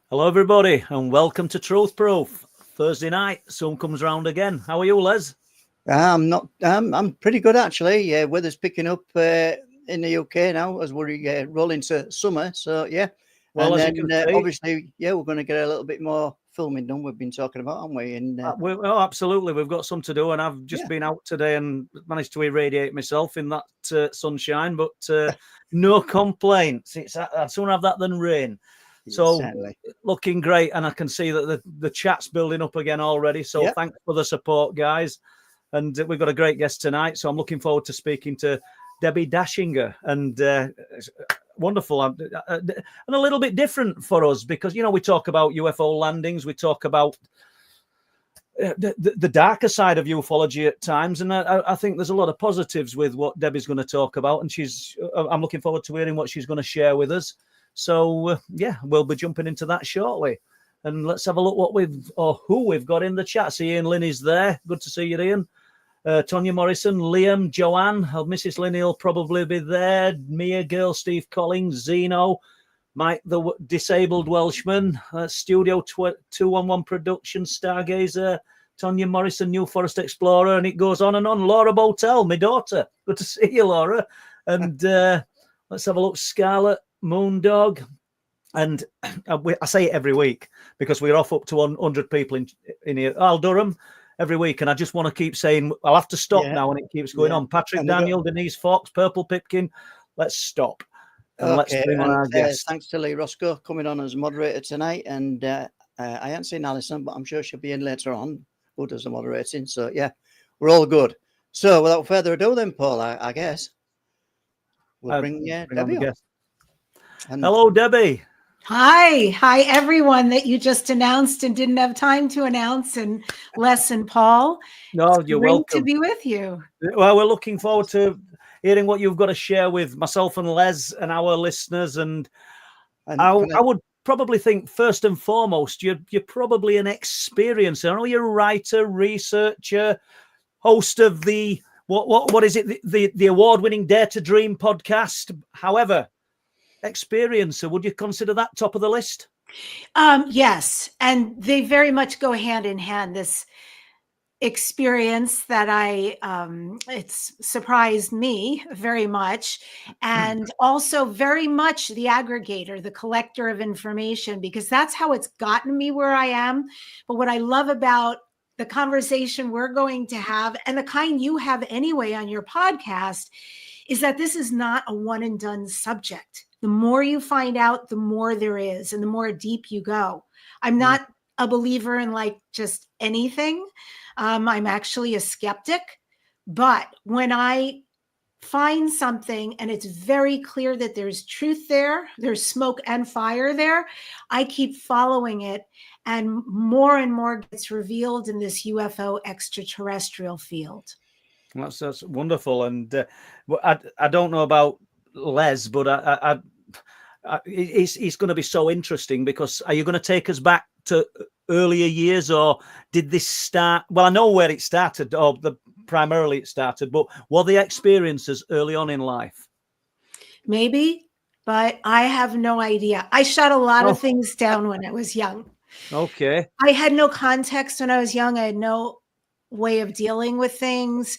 Hello, everybody, and welcome to Truth Proof. Thursday night soon comes round again. How are you, Les? I'm pretty good actually. Yeah, weather's picking up in the UK now as we roll into summer. So yeah, Well, and as then you can see, obviously, yeah, we're going to get a little bit more filming done. We've been talking about, haven't we? And absolutely, we've got some to do, and I've just been out today and managed to irradiate myself in that sunshine, but no complaints. I'd sooner have that than rain. So certainly. Looking great, and I can see that the chat's building up again already. So Thanks for the support, guys. And we've got a great guest tonight, so I'm looking forward to speaking to Debbi Dachinger. And wonderful, and a little bit different for us because, we talk about UFO landings, we talk about the darker side of ufology at times, and I think there's a lot of positives with what Debbie's going to talk about, and I'm looking forward to hearing what she's going to share with us. So we'll be jumping into that shortly. And let's have a look who we've got in the chat. See, Ian Lynn is there. Good to see you, Ian. Tonya Morrison, Liam, Joanne, Mrs. Linney will probably be there. Mia Girl, Steve Collins, Zeno, Mike the Disabled Welshman, Studio 211 Production, Stargazer, Tonya Morrison, New Forest Explorer, and it goes on and on. Laura Botel, my daughter. Good to see you, Laura. And let's have a look. Scarlet, Moondog. And I say it every week because we're off up to 100 people in here. Al Durham every week. And I just want to keep saying, I'll have to stop now, and it keeps going on. Patrick Daniel, Denise Fox, Purple Pipkin. Let's stop. And let's bring on our guest. Thanks to Lee Roscoe coming on as moderator tonight. And I haven't seen Alison, but I'm sure she'll be in later on, who does the moderating. So, yeah, we're all good. So, without further ado then, Paul, I guess we'll bring Debbie on. Hello, Debbie. Hi, everyone that you just announced and didn't have time to announce, and Les and Paul. No, you're welcome to be with you. Well, we're looking forward to hearing what you've got to share with myself and Les and our listeners. And I would probably think first and foremost, you're probably an experiencer. I know you're a writer, researcher, host of the what is it? The award-winning Dare to Dream podcast. However, experiencer, would you consider that top of the list? Yes, and they very much go hand in hand. This experience that it's surprised me very much, and also very much the aggregator, the collector of information, because that's how it's gotten me where I am. But what I love about the conversation we're going to have, and the kind you have anyway on your podcast, is that this is not a one and done subject. The more you find out, the more there is, and the more deep you go. I'm not a believer in just anything. I'm actually a skeptic. But when I find something and it's very clear that there's truth there, there's smoke and fire there, I keep following it, and more gets revealed in this UFO extraterrestrial field. That's wonderful. And I don't know about Les, but it's going to be so interesting, because are you going to take us back to earlier years, or did this start? Well, I know where it started, or primarily it started, but were the experiences early on in life? Maybe, but I have no idea. I shut a lot of things down when I was young. Okay. I had no context when I was young. I had no way of dealing with things.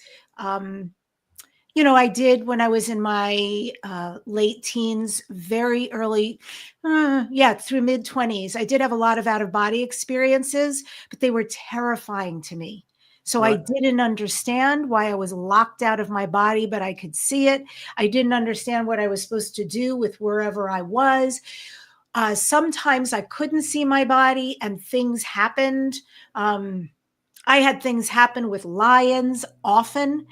I did when I was in my late teens, very early, through mid-20s. I did have a lot of out-of-body experiences, but they were terrifying to me. So I didn't understand why I was locked out of my body, but I could see it. I didn't understand what I was supposed to do with wherever I was. Sometimes I couldn't see my body and things happened. I had things happen with lions often,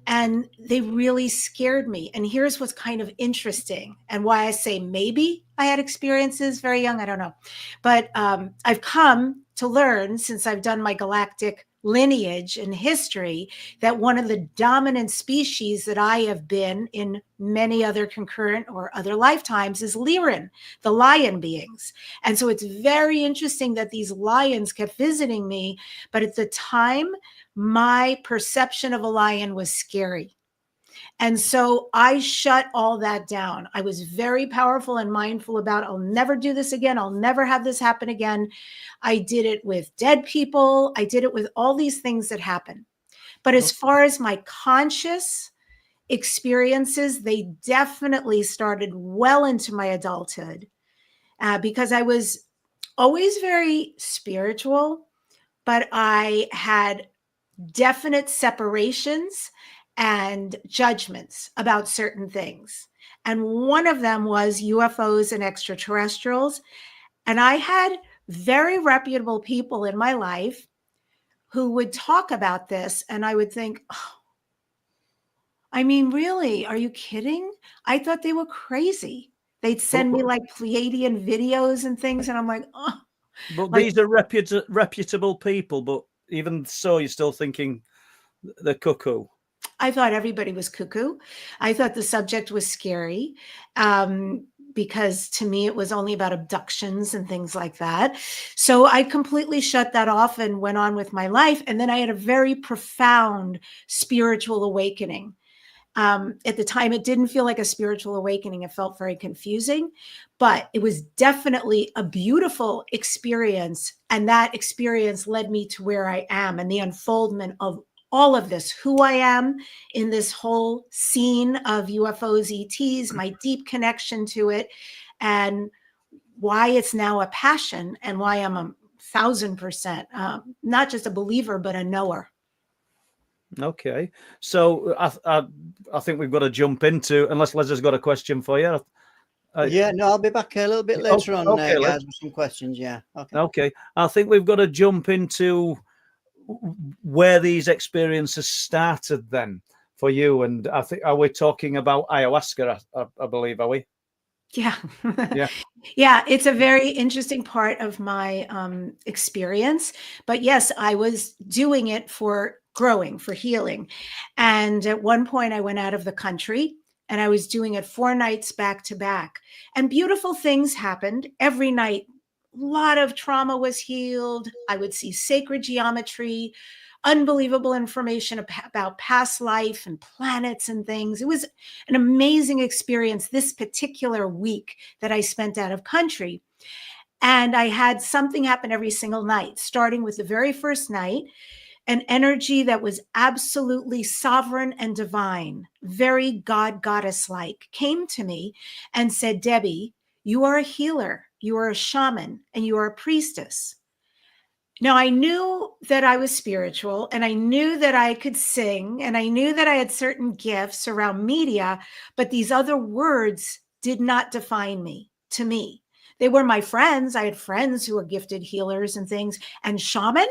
and they really scared me. And here's what's kind of interesting, and why I say maybe I had experiences very young, I don't know. But I've come to learn, since I've done my galactic lineage and history, that one of the dominant species that I have been in many other concurrent or other lifetimes is Lyran, the lion beings. And so it's very interesting that these lions kept visiting me, but at the time, my perception of a lion was scary. And so I shut all that down. I was very powerful and mindful about, I'll never do this again. I'll never have this happen again. I did it with dead people. I did it with all these things that happen. But as far as my conscious experiences, they definitely started well into my adulthood, because I was always very spiritual, but I had definite separations and judgments about certain things. And one of them was UFOs and extraterrestrials. And I had very reputable people in my life who would talk about this. And I would think, oh, I mean, really, are you kidding? I thought they were crazy. They'd send me like Pleiadian videos and things. And I'm like, oh. But like, these are reputable people. But even so, you're still thinking they're cuckoo. I thought everybody was cuckoo. I thought the subject was scary, because to me, it was only about abductions and things like that. So I completely shut that off and went on with my life. And then I had a very profound spiritual awakening. At the time, it didn't feel like a spiritual awakening. It felt very confusing, but it was definitely a beautiful experience. And that experience led me to where I am and the unfoldment of all of this, who I am in this whole scene of UFOs, ETs, my deep connection to it, and why it's now a passion and why I'm 1,000%, not just a believer, but a knower. Okay. So I think we've got to jump into, unless Leslie's got a question for you. Yeah, no, I'll be back a little bit later on, guys, with some questions. Yeah. Okay. I think we've got to jump into where these experiences started then for you. And I think, are we talking about ayahuasca? I believe, are we? Yeah. Yeah. Yeah. It's a very interesting part of my experience. But yes, I was doing it for growing, for healing. And at one point I went out of the country and I was doing it 4 nights back to back. And beautiful things happened every night. A lot of trauma was healed. I would see sacred geometry, unbelievable information about past life and planets and things. It was an amazing experience this particular week that I spent out of country. And I had something happen every single night, starting with the very first night. An energy that was absolutely sovereign and divine, very God, goddess-like, came to me and said, Debbie, you are a healer, you are a shaman, and you are a priestess. Now, I knew that I was spiritual, and I knew that I could sing, and I knew that I had certain gifts around media, but these other words did not define me, to me. They were my friends. I had friends who were gifted healers and things. And shaman?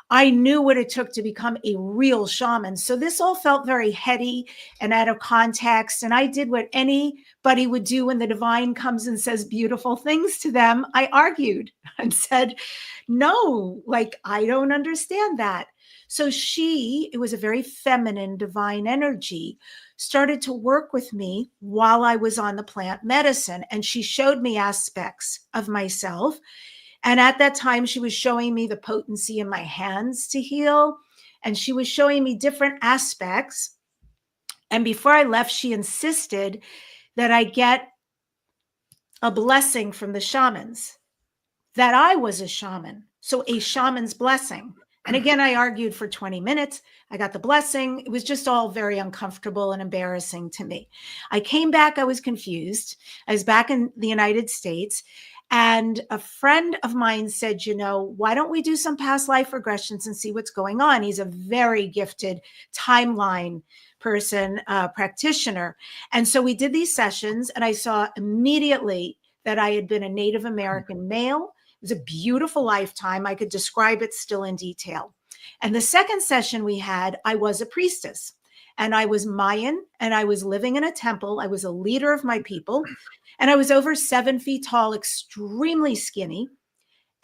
I knew what it took to become a real shaman. So this all felt very heady and out of context. And I did what anybody would do when the divine comes and says beautiful things to them. I argued and said, no, like, I don't understand that. So it was a very feminine divine energy, started to work with me while I was on the plant medicine. And she showed me aspects of myself. And at that time, she was showing me the potency in my hands to heal. And she was showing me different aspects. And before I left, she insisted that I get a blessing from the shamans, that I was a shaman. So a shaman's blessing. And again, I argued for 20 minutes. I got the blessing. It was just all very uncomfortable and embarrassing to me. I came back. I was confused. I was back in the United States. And a friend of mine said, why don't we do some past life regressions and see what's going on? He's a very gifted timeline person, practitioner. And so we did these sessions, and I saw immediately that I had been a Native American male. It was a beautiful lifetime. I could describe it still in detail. And the second session we had, I was a priestess, and I was Mayan, and I was living in a temple. I was a leader of my people. And I was over 7 feet tall, extremely skinny.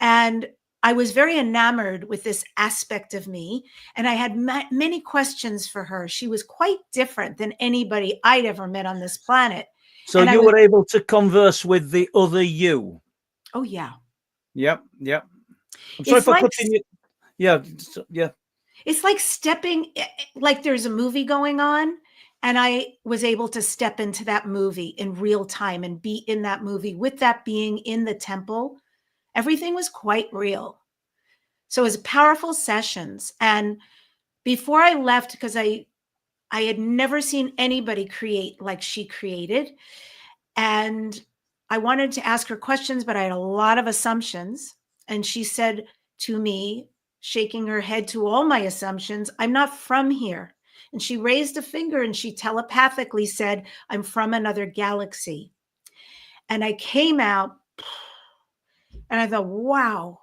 And I was very enamored with this aspect of me. And I had many questions for her. She was quite different than anybody I'd ever met on this planet. So you were able to converse with the other you? Oh, yeah. Yep. I'm sorry for cutting you. Yeah. It's like like there's a movie going on, And I was able to step into that movie in real time and be in that movie with that being in the temple. Everything was quite real. So it was powerful sessions. And before I left, because I had never seen anybody create like she created. And I wanted to ask her questions, but I had a lot of assumptions. And she said to me, shaking her head to all my assumptions, "I'm not from here." And she raised a finger and she telepathically said, "I'm from another galaxy." And I came out and I thought, wow,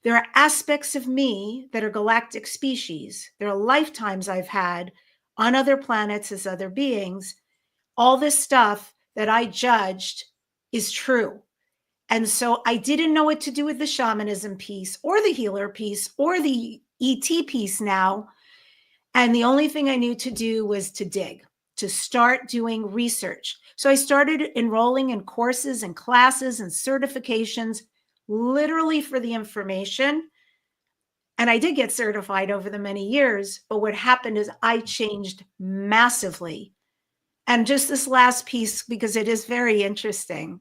there are aspects of me that are galactic species. There are lifetimes I've had on other planets as other beings. All this stuff that I judged is true. And so I didn't know what to do with the shamanism piece or the healer piece or the ET piece now. And the only thing I knew to do was to dig, to start doing research. So I started enrolling in courses and classes and certifications, literally for the information. And I did get certified over the many years. But what happened is I changed massively. And just this last piece, because it is very interesting,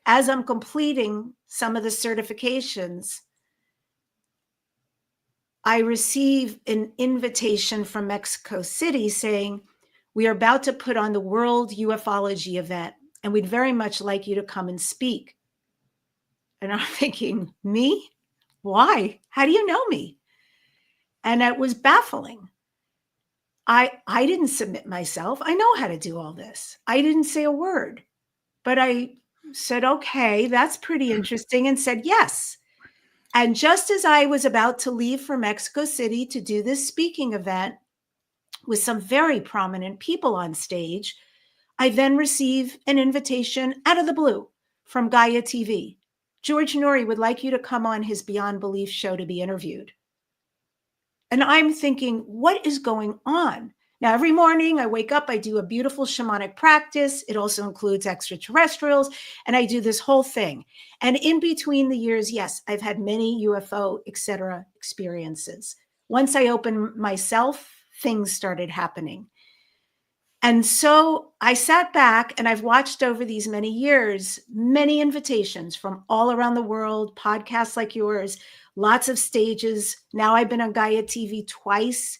as I'm completing some of the certifications, I receive an invitation from Mexico City saying, "We are about to put on the World UFOlogy event, and we'd very much like you to come and speak." And I'm thinking, me? Why? How do you know me? And it was baffling. I didn't submit myself. I know how to do all this. I didn't say a word, but I said, okay, that's pretty interesting, and said yes. And just as I was about to leave for Mexico City to do this speaking event with some very prominent people on stage, I then receive an invitation out of the blue from GAIA TV. "George Noory would like you to come on his Beyond Belief show to be interviewed." And I'm thinking, what is going on? Now, every morning I wake up, I do a beautiful shamanic practice. It also includes extraterrestrials, and I do this whole thing. And in between the years, yes, I've had many UFO, etc. experiences. Once I opened myself, things started happening. And so I sat back and I've watched over these many years, many invitations from all around the world, podcasts like yours, lots of stages. Now I've been on GAIA TV twice.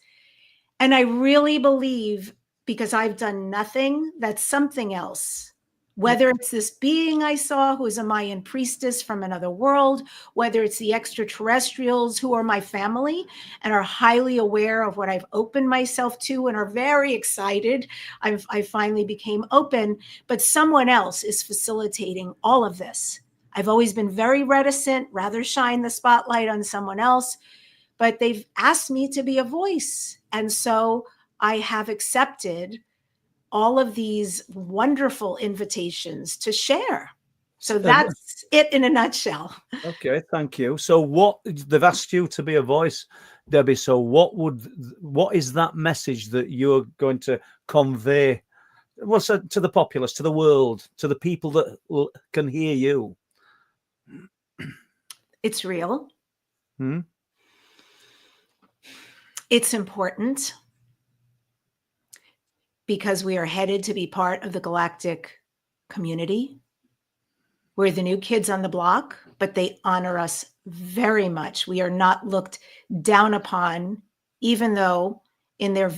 And I really believe, because I've done nothing, that something else, whether it's this being I saw who is a Mayan priestess from another world, whether it's the extraterrestrials who are my family and are highly aware of what I've opened myself to and are very excited. I finally became open, but someone else is facilitating all of this. I've always been very reticent, rather shine the spotlight on someone else, but they've asked me to be a voice. And so I have accepted all of these wonderful invitations to share. So that's it in a nutshell. Okay, thank you. So what they've asked you to be a voice, Debbie. So what is that message that you're going to convey? Well, so to the populace, to the world, to the people that can hear you? It's real. Hmm? It's important because we are headed to be part of the galactic community. We're the new kids on the block, but they honor us very much. We are not looked down upon, even though in their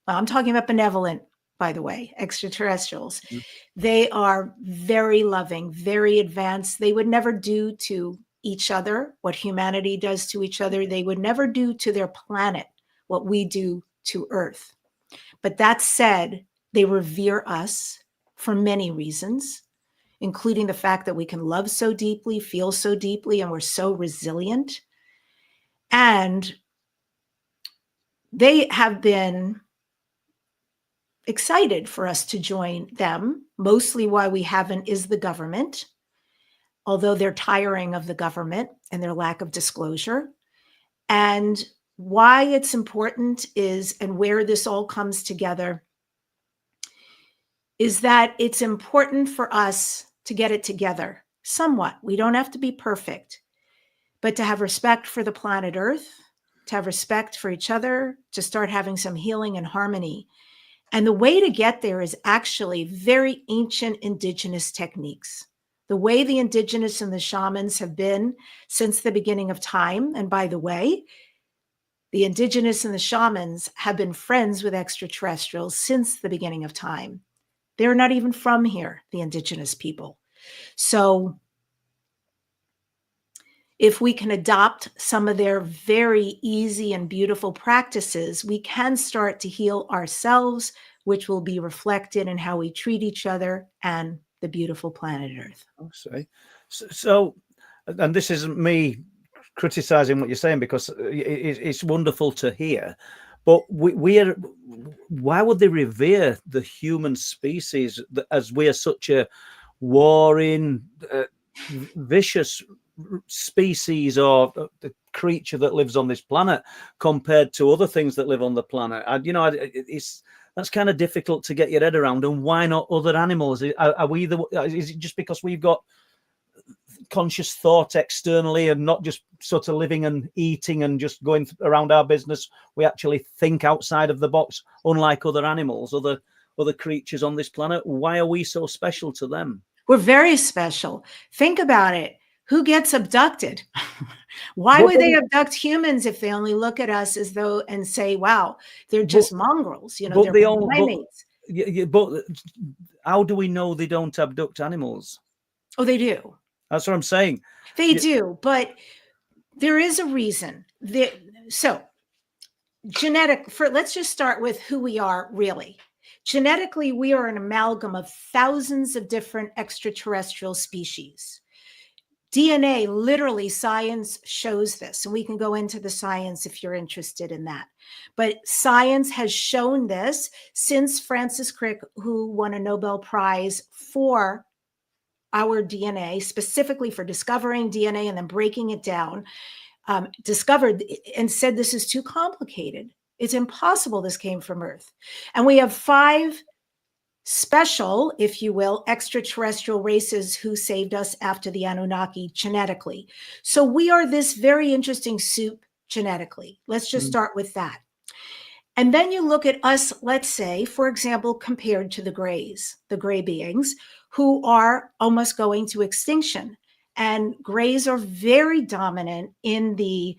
I'm talking about benevolent, by the way, extraterrestrials. Mm-hmm. They are very loving, very advanced. They would never do to each other what humanity does to each other. They would never do to their planet what we do to Earth. But that said, they revere us for many reasons, including the fact that we can love so deeply, feel so deeply, and we're so resilient. And they have been excited for us to join them. Mostly why we haven't is the government, although they're tiring of the government and their lack of disclosure. And why it's important is, and where this all comes together, is that it's important for us to get it together somewhat. We don't have to be perfect, but to have respect for the planet Earth, to have respect for each other, to start having some healing and harmony. And the way to get there is actually very ancient indigenous techniques. The way the indigenous and the shamans have been since the beginning of time. And by the way, the indigenous and the shamans have been friends with extraterrestrials since the beginning of time. They're not even from here, the indigenous people. So if we can adopt some of their very easy and beautiful practices, we can start to heal ourselves, which will be reflected in how we treat each other and the beautiful planet Earth. I see. So, and this isn't me criticizing what you're saying, because it's wonderful to hear, but why would they revere the human species as we are such a warring, vicious species, or the creature that lives on this planet compared to other things that live on the planet? That's kind of difficult to get your head around. And why not other animals? Is it just because we've got conscious thought externally and not just sort of living and eating and just going around our business? We actually think outside of the box, unlike other animals, other creatures on this planet. Why are we so special to them? We're very special. Think about it. Who gets abducted? Why would they abduct humans if they only look at us as though and say, wow, they're just mongrels, they're primates. But how do we know they don't abduct animals? Oh, they do. That's what I'm saying. They do, but there is a reason. So let's just start with who we are really. Genetically, we are an amalgam of thousands of different extraterrestrial species. DNA, literally, science shows this, and we can go into the science if you're interested in that. But science has shown this since Francis Crick, who won a Nobel Prize for our DNA, specifically for discovering DNA and then breaking it down, discovered and said this is too complicated. It's impossible this came from Earth. And we have 5 special, if you will, extraterrestrial races who saved us after the Anunnaki genetically. So we are this very interesting soup genetically. Let's just start with that. And then you look at us, let's say, for example, compared to the Greys, the Gray beings, who are almost going to extinction. And Greys are very dominant in the,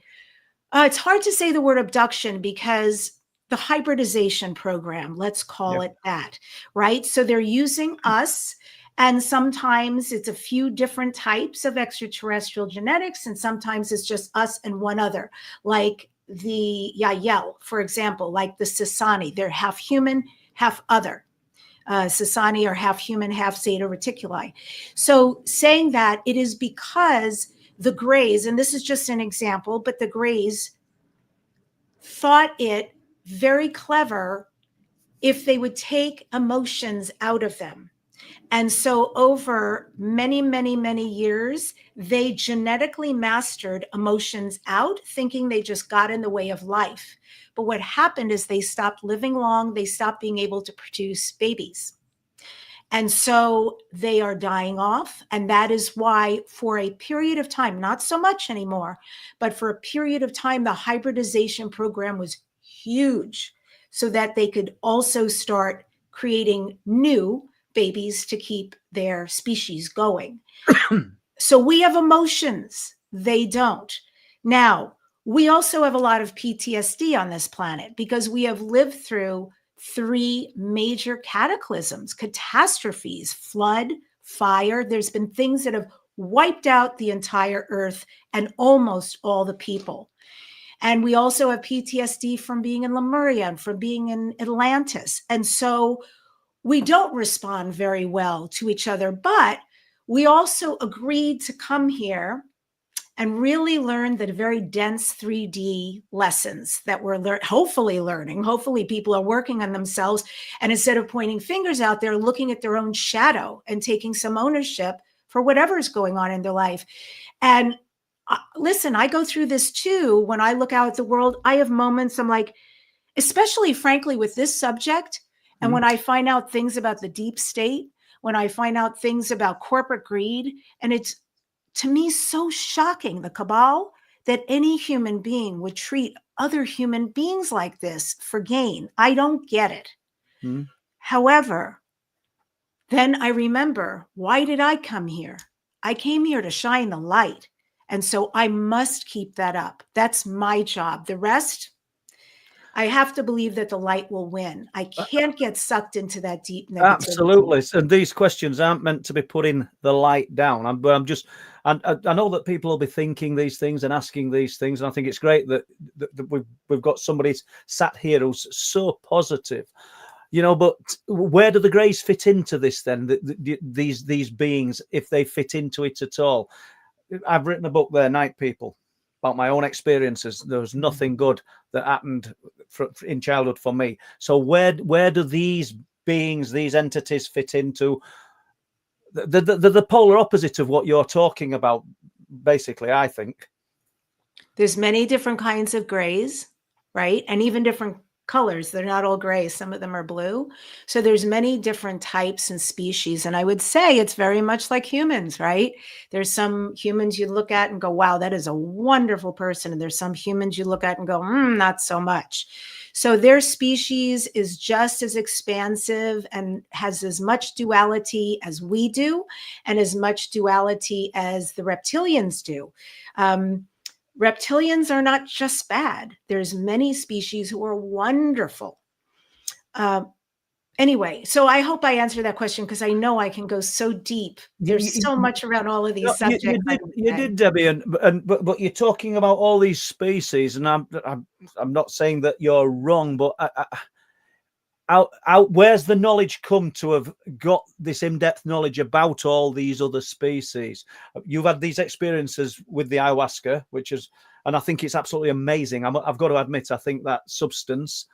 it's hard to say the word abduction because the hybridization program, let's call it that, right? So they're using us, and sometimes it's a few different types of extraterrestrial genetics, and sometimes it's just us and one other, like the Yael, for example, like the Sasani. They're half human, half other. Sasani are half human, half Zeta Reticuli. So saying that, it is because the Greys, and this is just an example, but the Greys thought it very clever if they would take emotions out of them. And so over many, many, many years, they genetically mastered emotions out, thinking they just got in the way of life. But what happened is they stopped living long. They stopped being able to produce babies. And so they are dying off. And that is why for a period of time, not so much anymore, but for a period of time, the hybridization program was huge so that they could also start creating new babies to keep their species going. So we have emotions. They don't. Now, we also have a lot of PTSD on this planet because we have lived through 3 major cataclysms, catastrophes, flood, fire. There's been things that have wiped out the entire Earth and almost all the people. And we also have PTSD from being in Lemuria and from being in Atlantis. And so we don't respond very well to each other, but we also agreed to come here and really learn the very dense 3D lessons that we're hopefully learning. Hopefully people are working on themselves, and instead of pointing fingers out there, looking at their own shadow and taking some ownership for whatever's going on in their life. And listen, I go through this too. When I look out at the world, I have moments I'm like, especially frankly with this subject, and when I find out things about the deep state, when I find out things about corporate greed, and it's, to me, so shocking, the cabal, that any human being would treat other human beings like this for gain. I don't get it. Mm. However, then I remember, why did I come here? I came here to shine the light. And so I must keep that up. That's my job. The rest, I have to believe that the light will win. I can't get sucked into that deep negativity. Absolutely. And these questions aren't meant to be putting the light down. I'm just, I know that people will be thinking these things and asking these things. And I think it's great that we've got somebody sat here who's so positive. You know, but where do the Greys fit into this then? These beings, if they fit into it at all? I've written a book there, Night People, about my own experiences. There was nothing good that happened in childhood for me. So where do these beings, these entities fit into? The polar opposite of what you're talking about, basically, I think. There's many different kinds of Greys, right? And even different colors. They're not all gray. Some of them are blue. So there's many different types and species. And I would say it's very much like humans, right? There's some humans you look at and go, wow, that is a wonderful person. And there's some humans you look at and go, not so much. So their species is just as expansive and has as much duality as we do, and as much duality as the reptilians do. Reptilians are not just bad. There's many species who are wonderful. Anyway, so I hope I answered that question, because I know I can go so deep. There's so much around all of these subjects. You did, Debbie, but you're talking about all these species, and I'm not saying that you're wrong, but where's the knowledge come to have got this in-depth knowledge about all these other species? You've had these experiences with the ayahuasca, and I think it's absolutely amazing. I've got to admit, I think that substance,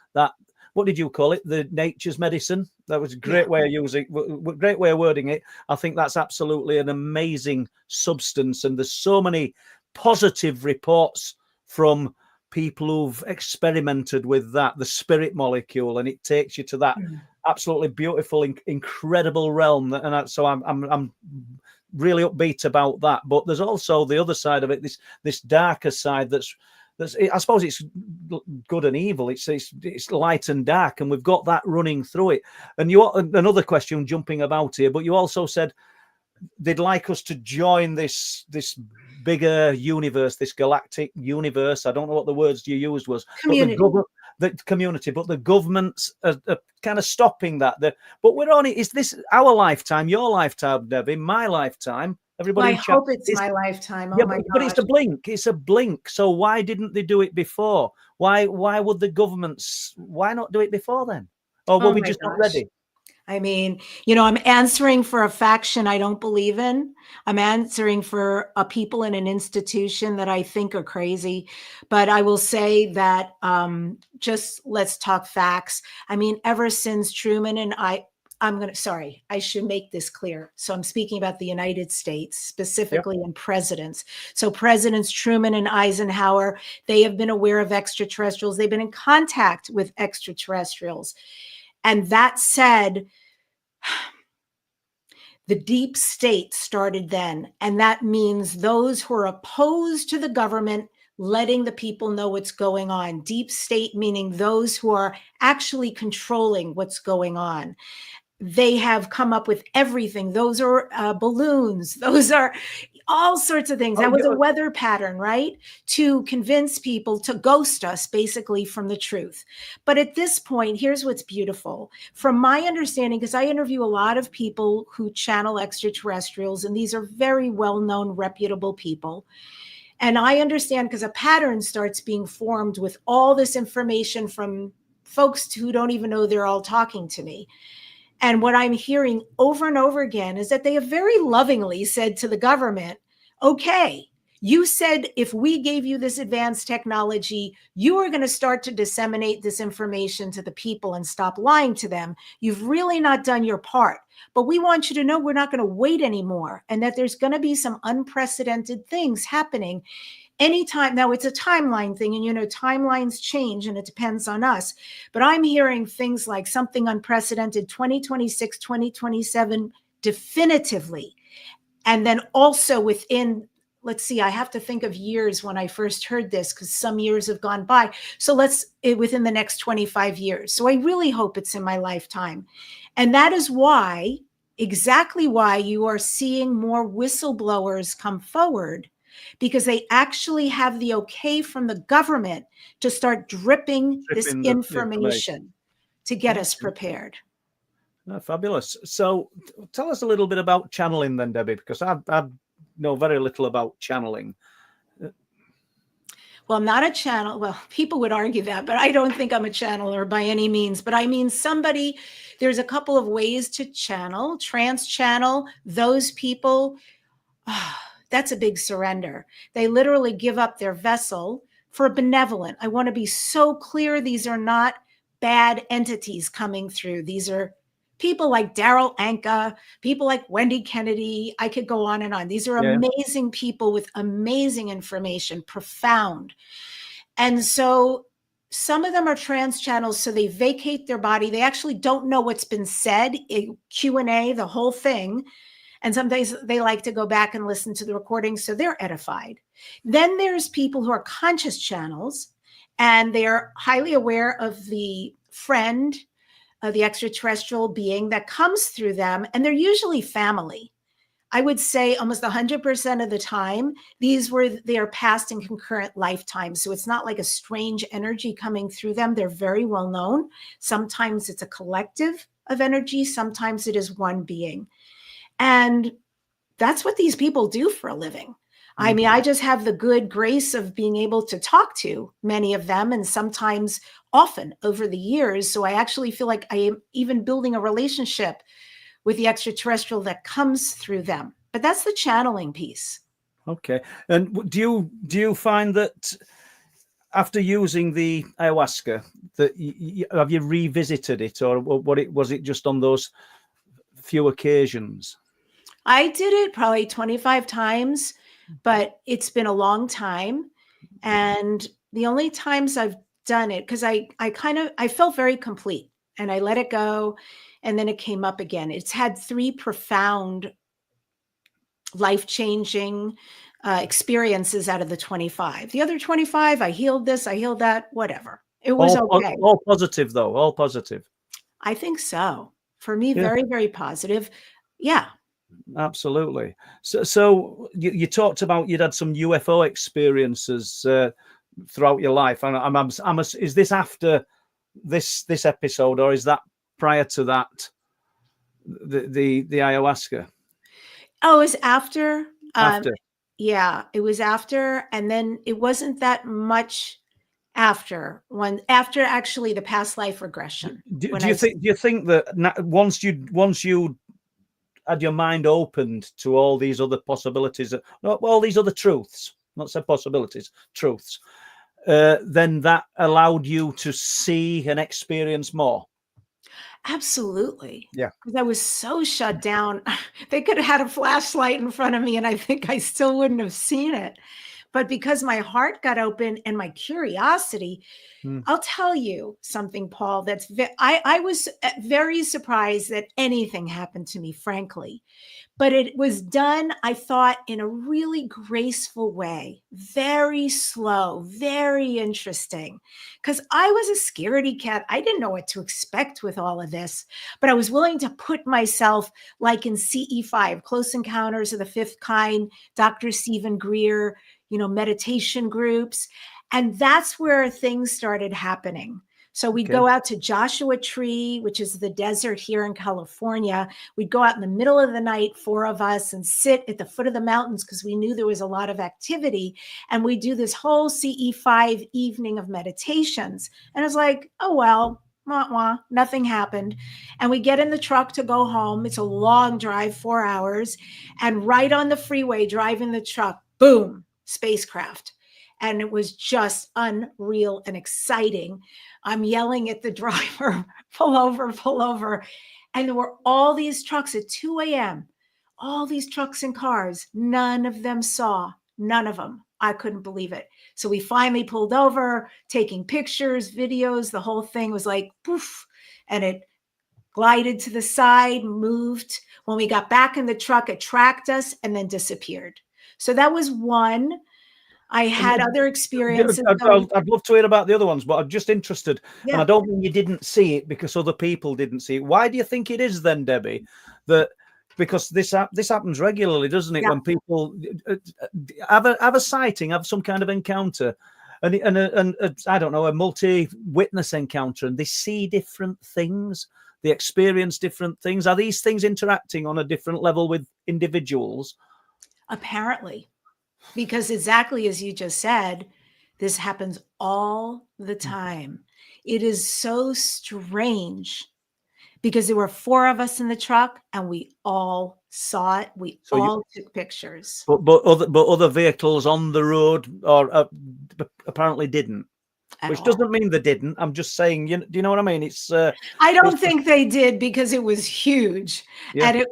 what did you call it? The nature's medicine. That was a great way of great way of wording it. I think that's absolutely an amazing substance. And there's so many positive reports from people who've experimented with that, the spirit molecule, and it takes you to that absolutely beautiful, incredible realm. And so I'm really upbeat about that. But there's also the other side of it, this darker side that's I suppose it's good and evil. It's light and dark, and we've got that running through it. And another question jumping about here, but you also said they'd like us to join this bigger universe, this galactic universe. I don't know what the words you used was. Community. The community, but the governments are kind of stopping that. But is this our lifetime, your lifetime, Debbie, my lifetime? Everybody, I hope it's my lifetime. Oh my gosh. But it's a blink. It's a blink. So why didn't they do it before? Why would the governments? Why not do it before then? Or were we just not ready? I mean, I'm answering for a faction I don't believe in. I'm answering for a people in an institution that I think are crazy. But I will say that just let's talk facts. I mean, ever since Truman and I should make this clear. So I'm speaking about the United States, specifically in presidents. So Presidents Truman and Eisenhower, they have been aware of extraterrestrials. They've been in contact with extraterrestrials. And that said, the deep state started then. And that means those who are opposed to the government letting the people know what's going on. Deep state meaning those who are actually controlling what's going on. They have come up with everything. Those are balloons. Those are all sorts of things. That was a weather pattern, right? To convince people to ghost us, basically, from the truth. But at this point, here's what's beautiful. From my understanding, because I interview a lot of people who channel extraterrestrials, and these are very well-known, reputable people. And I understand, because a pattern starts being formed with all this information from folks who don't even know they're all talking to me. And what I'm hearing over and over again is that they have very lovingly said to the government, okay, you said if we gave you this advanced technology, you are going to start to disseminate this information to the people and stop lying to them. You've really not done your part. But we want you to know we're not going to wait anymore, and that there's going to be some unprecedented things happening anytime. Now, it's a timeline thing, and timelines change, and it depends on us. But I'm hearing things like something unprecedented, 2026, 2027, definitively. And then also within let's see, I have to think of years when I first heard this, because some years have gone by. So within the next 25 years. So I really hope it's in my lifetime. And that is why, exactly why you are seeing more whistleblowers come forward, because they actually have the okay from the government to start dripping this The information to get us prepared. Oh, fabulous. So tell us a little bit about channeling then, Debbie, because I know very little about channeling. Well, I'm not a channel. Well, people would argue that, but I don't think I'm a channeler by any means. But I mean, there's a couple of ways to channel, trance channel. Those people, that's a big surrender. They literally give up their vessel for benevolent. I want to be so clear. These are not bad entities coming through. These are people like Daryl Anka, people like Wendy Kennedy. I could go on and on. These are amazing people with amazing information, profound. And so some of them are trance channels, so they vacate their body. They actually don't know what's been said, Q&A, the whole thing. And sometimes they like to go back and listen to the recording, so they're edified. Then there's people who are conscious channels, and they're highly aware of the friend, the extraterrestrial being that comes through them, and they're usually family. I would say almost 100% of the time, they are past and concurrent lifetimes. So it's not like a strange energy coming through them. They're very well known. Sometimes it's a collective of energy. Sometimes it is one being. And that's what these people do for a living. I mean, I just have the good grace of being able to talk to many of them, and sometimes often over the years. So I actually feel like I am even building a relationship with the extraterrestrial that comes through them. But that's the channeling piece. Okay. And do you find that after using the ayahuasca, that have you revisited it, or was it just on those few occasions? I did it probably 25 times, but it's been a long time. And the only times I've done it, because I felt very complete and I let it go. And then it came up again. It's had 3 profound, life-changing experiences out of the 25. The other 25, I healed this, I healed that, whatever. It was okay. All positive, though. All positive. I think so. For me, very, very positive. Yeah. Absolutely. So you talked about you'd had some UFO experiences throughout your life, and is this after this episode, or is that prior to that, the ayahuasca? Oh, it was after. After. Yeah, it was after, and then it wasn't that much after actually the past life regression. Do you think that once you had your mind opened to all these other possibilities, all these other truths, not say possibilities, truths, then that allowed you to see and experience more? Absolutely. Yeah. Because I was so shut down. They could have had a flashlight in front of me and I think I still wouldn't have seen it. But because my heart got open and my curiosity, I'll tell you something, Paul, I was very surprised that anything happened to me, frankly. But it was done, I thought, in a really graceful way, very slow, very interesting. Because I was a scaredy cat. I didn't know what to expect with all of this, but I was willing to put myself like in CE5, Close Encounters of the Fifth Kind, Dr. Stephen Greer, meditation groups. And that's where things started happening. So we'd go out to Joshua Tree, which is the desert here in California. We'd go out in the middle of the night, 4 of us, and sit at the foot of the mountains because we knew there was a lot of activity. And we do this whole CE5 evening of meditations. And I was like, oh, well, nothing happened. And we get in the truck to go home. It's a long drive, 4 hours. And right on the freeway, driving the truck, boom, spacecraft. And it was just unreal and exciting. I'm yelling at the driver, pull over, pull over. And there were all these trucks at 2 a.m., all these trucks and cars. None of them saw, none of them. I couldn't believe it. So we finally pulled over, taking pictures, videos. The whole thing was like, poof, and it glided to the side, moved. When we got back in the truck, it tracked us and then disappeared. So that was one. I had other experiences. I'd love to hear about the other ones, but I'm just interested. Yeah. And I don't mean you didn't see it because other people didn't see it. Why do you think it is then, Debbie, that because this happens regularly, doesn't it? Yeah. When people have a sighting, have some kind of encounter, and I don't know, a multi-witness encounter, and they see different things, they experience different things. Are these things interacting on a different level with individuals? Apparently. Because exactly as you just said, this happens all the time. It is so strange because there were 4 of us in the truck and we all saw it. We all took pictures. But other vehicles on the road or apparently didn't. Which doesn't mean they didn't. I'm just saying, do you know what I mean? It's. I don't think they did because it was huge, and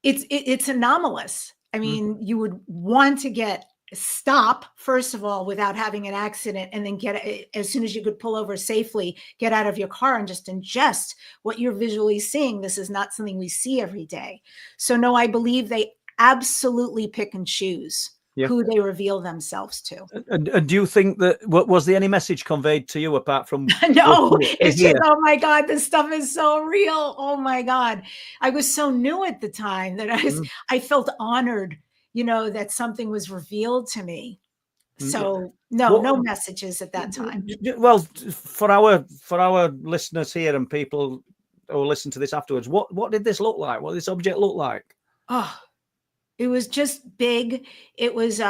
it's anomalous. I mean, you would want to stop first of all without having an accident, and then get as soon as you could pull over safely, get out of your car and just ingest what you're visually seeing. This is not something we see every day. So no, I believe they absolutely pick and choose who they reveal themselves to. And do you think that was there any message conveyed to you apart from no? It's just, oh my God, this stuff is so real. Oh my God, I was so new at the time that I felt honored, that something was revealed to me. So no messages at that time. Well, for our listeners here and people who will listen to this afterwards, what did this look like? What did this object look like? Oh, it was just big. It was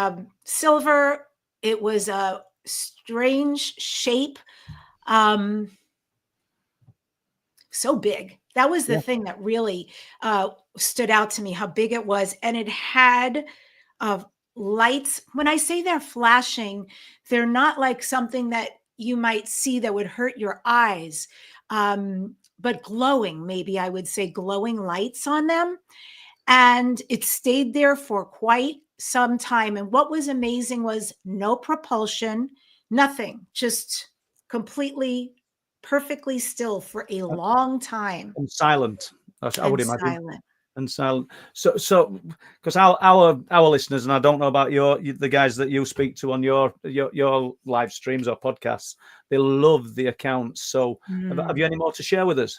silver. It was a strange shape. So big. That was the thing that really stood out to me, how big it was. And it had lights. When I say they're flashing, they're not like something that you might see that would hurt your eyes, but glowing, maybe I would say glowing lights on them. And it stayed there for quite some time. And what was amazing was no propulsion, nothing, just completely, perfectly still for a long time. And silent, I would imagine. Silent. And silent. So, because our listeners, and I don't know about the guys that you speak to on your live streams or podcasts, they love the accounts. So, have you any more to share with us?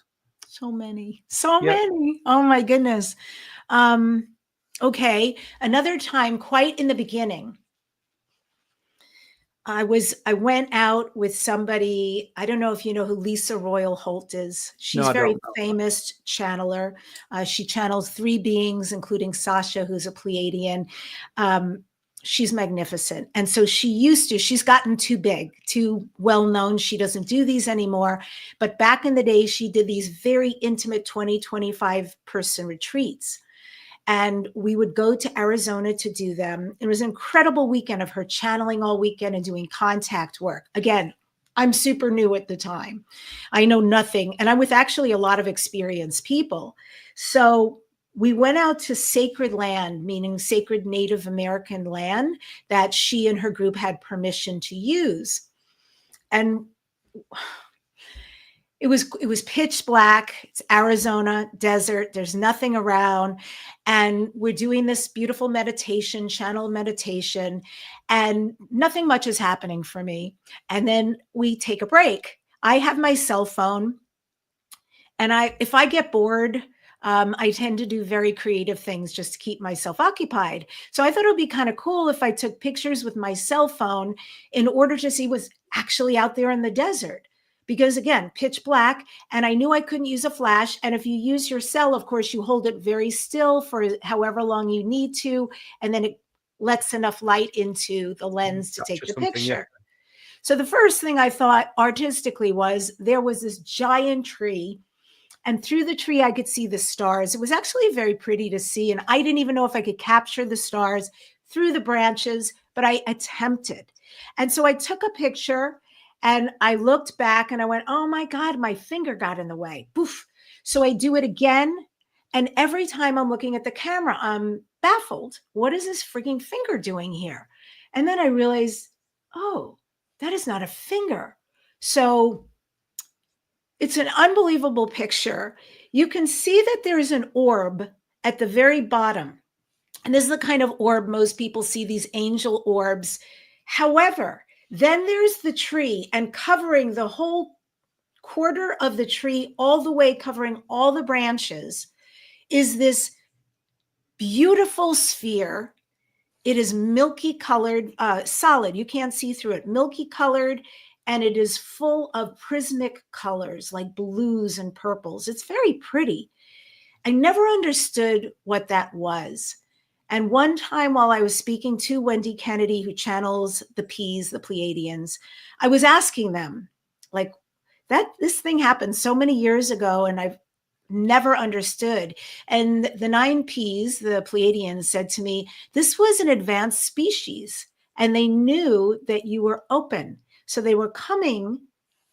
So many. Oh my goodness. Okay. Another time, quite in the beginning, I went out with somebody. I don't know if you know who Lisa Royal Holt is. She's a very famous channeler. She channels 3 beings, including Sasha, who's a Pleiadian. She's magnificent. And so she's gotten too big, too well-known. She doesn't do these anymore. But back in the day, she did these very intimate 20, 25 person retreats. And we would go to Arizona to do them. It was an incredible weekend of her channeling all weekend and doing contact work. Again, I'm super new at the time. I know nothing. And I'm with actually a lot of experienced people. So we went out to sacred land, meaning sacred Native American land that she and her group had permission to use. And it was pitch black. It's Arizona desert. There's nothing around. And we're doing this beautiful meditation, channel meditation, and nothing much is happening for me. And then we take a break. I have my cell phone. And if I get bored, I tend to do very creative things just to keep myself occupied. So I thought it would be kind of cool if I took pictures with my cell phone in order to see what's actually out there in the desert. Because again, pitch black, and I knew I couldn't use a flash. And if you use your cell, of course, you hold it very still for however long you need to, and then it lets enough light into the lens to take the picture. Yeah. So the first thing I thought artistically was there was this giant tree, and through the tree, I could see the stars. It was actually very pretty to see, and I didn't even know if I could capture the stars through the branches, but I attempted. And so I took a picture, and I looked back, and I went, oh my God, my finger got in the way. Poof. So I do it again, and every time I'm looking at the camera, I'm baffled. What is this freaking finger doing here? And then I realized, oh, that is not a finger. So it's an unbelievable picture. You can see that there is an orb at the very bottom. And this is the kind of orb most people see, these angel orbs. However, then there's the tree, and covering the whole quarter of the tree, all the way covering all the branches, is this beautiful sphere. It is milky colored, solid. You can't see through it. Milky colored, and it is full of prismatic colors like blues and purples. It's very pretty. I never understood what that was. And one time while I was speaking to Wendy Kennedy, who channels the Ps, the Pleiadians, I was asking them, like, this thing happened so many years ago, and I've never understood. And the 9Ps, the Pleiadians, said to me, this was an advanced species, and they knew that you were open. So they were coming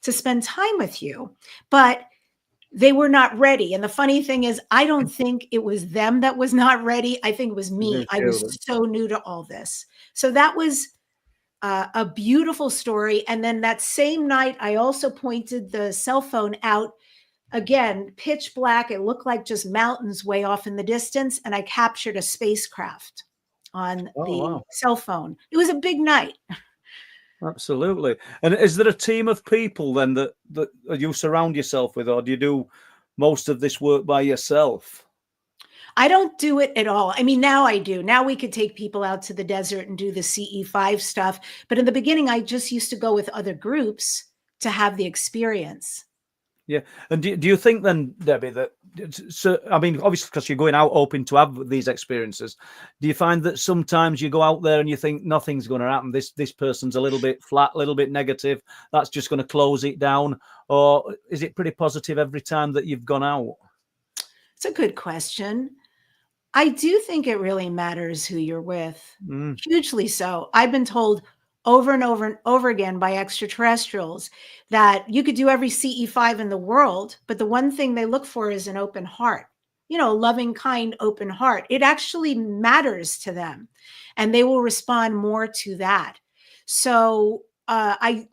to spend time with you, but they were not ready. And the funny thing is, I don't think it was them that was not ready. I think it was me. I was so new to all this. So that was a beautiful story. And then that same night, I also pointed the cell phone out. Again, pitch black. It looked like just mountains way off in the distance. And I captured a spacecraft on the cell phone. It was a big night. Absolutely. And is there a team of people then that you surround yourself with, or do you do most of this work by yourself? I don't do it at all. I mean, now I do. Now we could take people out to the desert and do the CE5 stuff. But in the beginning, I just used to go with other groups to have the experience. Yeah. And do you think then, Debbie, that, so, I mean, obviously, because you're going out hoping to have these experiences, do you find that sometimes you go out there and you think nothing's going to happen? This person's a little bit flat, a little bit negative. That's just going to close it down. Or is it pretty positive every time that you've gone out? It's a good question. I do think it really matters who you're with. Hugely so. I've been told over and over and over again by extraterrestrials that you could do every CE5 in the world, but the one thing they look for is an open heart, you know, loving, kind, open heart. It actually matters to them, and they will respond more to that. So I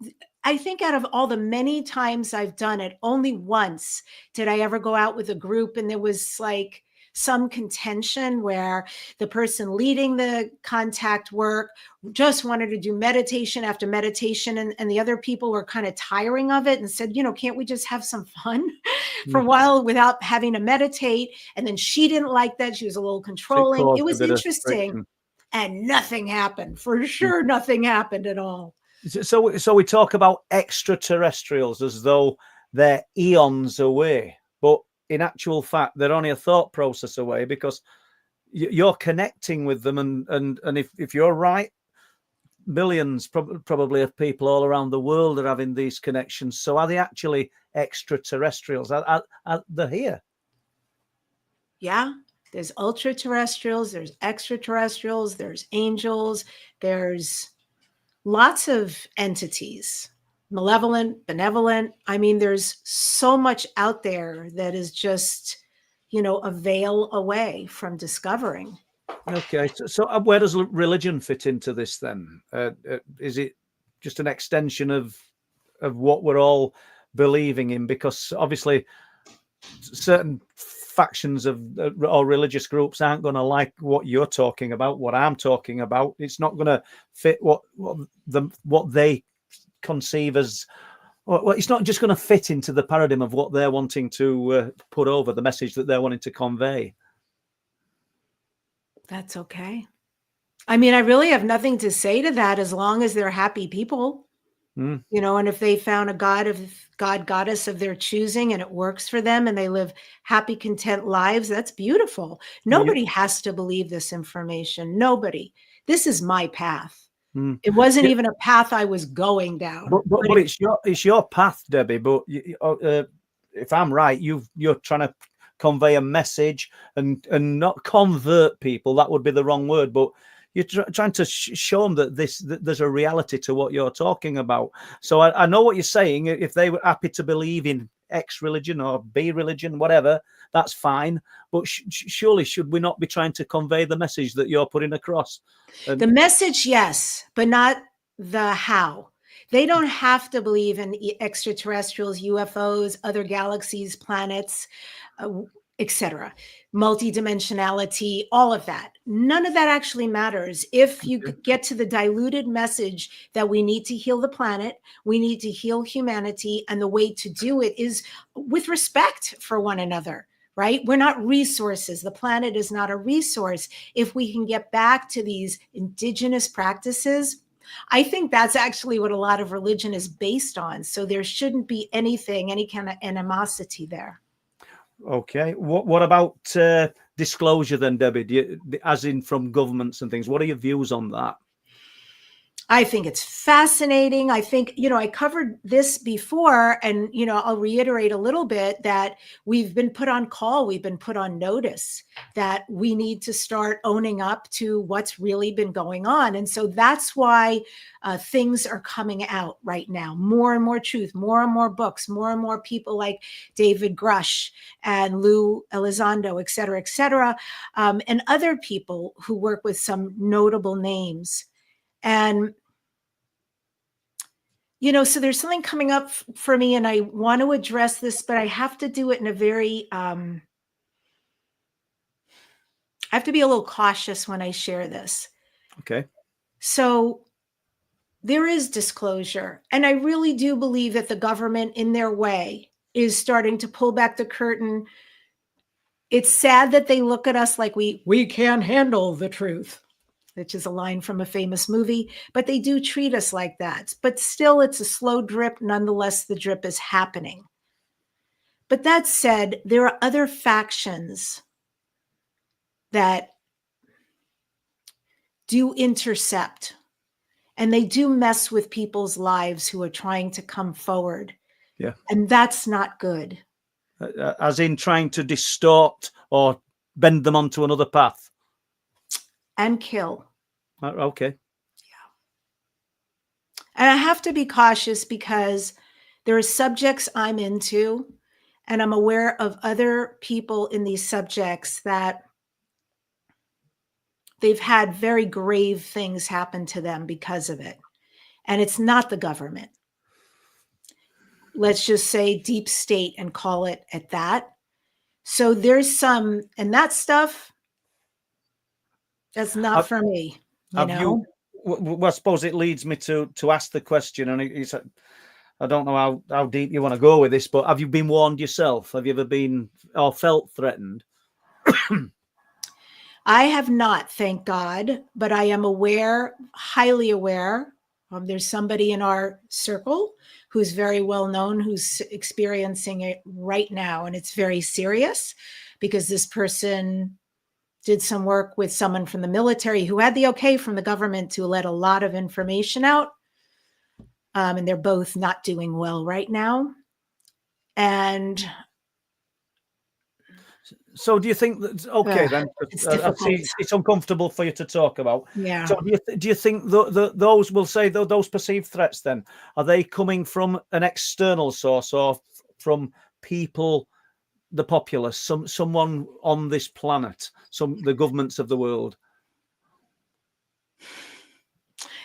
think out of all the many times I've done it, only once did I ever go out with a group and there was like some contention where the person leading the contact work just wanted to do meditation after meditation, and the other people were kind of tiring of it and said, you know, can't we just have some fun for a while without having to meditate? And then she didn't like that. She was a little controlling. It was interesting. And nothing happened. For sure, nothing happened at all. So we talk about extraterrestrials as though they're eons away, but in actual fact, they're only a thought process away, because you're connecting with them. And if you're right, millions probably of people all around the world are having these connections. So are they actually extraterrestrials? Are they here? Yeah, there's ultra terrestrials, there's extraterrestrials, there's angels, there's lots of entities. Malevolent, benevolent. I mean, there's so much out there that is just, you know, a veil away from discovering. Okay, so where does religion fit into this then? Is it just an extension of what we're all believing in? Because obviously certain factions of or religious groups aren't going to like what you're talking about, what I'm talking about. It's not going to fit what they conceive as, well, it's not just going to fit into the paradigm of what they're wanting to put over, the message that they're wanting to convey. That's okay. I mean, I really have nothing to say to that, as long as they're happy people, you know, and if they found a goddess of their choosing and it works for them and they live happy, content lives, that's beautiful. Nobody has to believe this information. Nobody. This is my path. It wasn't even a path I was going down. But it's your path, Debbie. But if I'm right, you're trying to convey a message and not convert people. That would be the wrong word. But you're trying to show them that there's a reality to what you're talking about. So I know what you're saying. If they were happy to believe in X religion or B religion, whatever, that's fine. But surely should we not be trying to convey the message that you're putting across? The message, yes, but not the how. They don't have to believe in extraterrestrials, UFOs, other galaxies, planets. etc. Multidimensionality, all of that. None of that actually matters if you get to the diluted message that we need to heal the planet, we need to heal humanity, and the way to do it is with respect for one another, right? We're not resources. The planet is not a resource. If we can get back to these indigenous practices, I think that's actually what a lot of religion is based on. So there shouldn't be any kind of animosity there. Okay. What about disclosure then, Debbie? As in from governments and things, what are your views on that? I think it's fascinating. I think, I covered this before, and, I'll reiterate a little bit that we've been put on call. We've been put on notice that we need to start owning up to what's really been going on. And so that's why things are coming out right now. More and more truth, more and more books, more and more people like David Grush and Lou Elizondo, et cetera, and other people who work with some notable names. And, so there's something coming up for me, and I want to address this, but I have to do it in a very, I have to be a little cautious when I share this. Okay. So there is disclosure, and I really do believe that the government in their way is starting to pull back the curtain. It's sad that they look at us like we can't handle the truth, which is a line from a famous movie, but they do treat us like that. But still, it's a slow drip. Nonetheless, the drip is happening. But that said, there are other factions that do intercept, and they do mess with people's lives who are trying to come forward. Yeah. And that's not good. As in trying to distort or bend them onto another path. And kill. Okay. Yeah. And I have to be cautious because there are subjects I'm into, and I'm aware of other people in these subjects that they've had very grave things happen to them because of it. And it's not the government. Let's just say deep state and call it at that. So there's some, and that stuff, that's not for me. Well, I suppose it leads me to ask the question, and it's, I don't know how deep you want to go with this, but have you been warned yourself? Have you ever been or felt threatened? I have not, thank God, but I am aware, highly aware. There's somebody in our circle who's very well known, who's experiencing it right now, and it's very serious because this person did some work with someone from the military who had the okay from the government to let a lot of information out. And they're both not doing well right now. And so do you think that, okay, then it's uncomfortable for you to talk about. Yeah. So do you think those, will say those perceived threats then, are they coming from an external source or from people, the populace, someone on this planet, the governments of the world?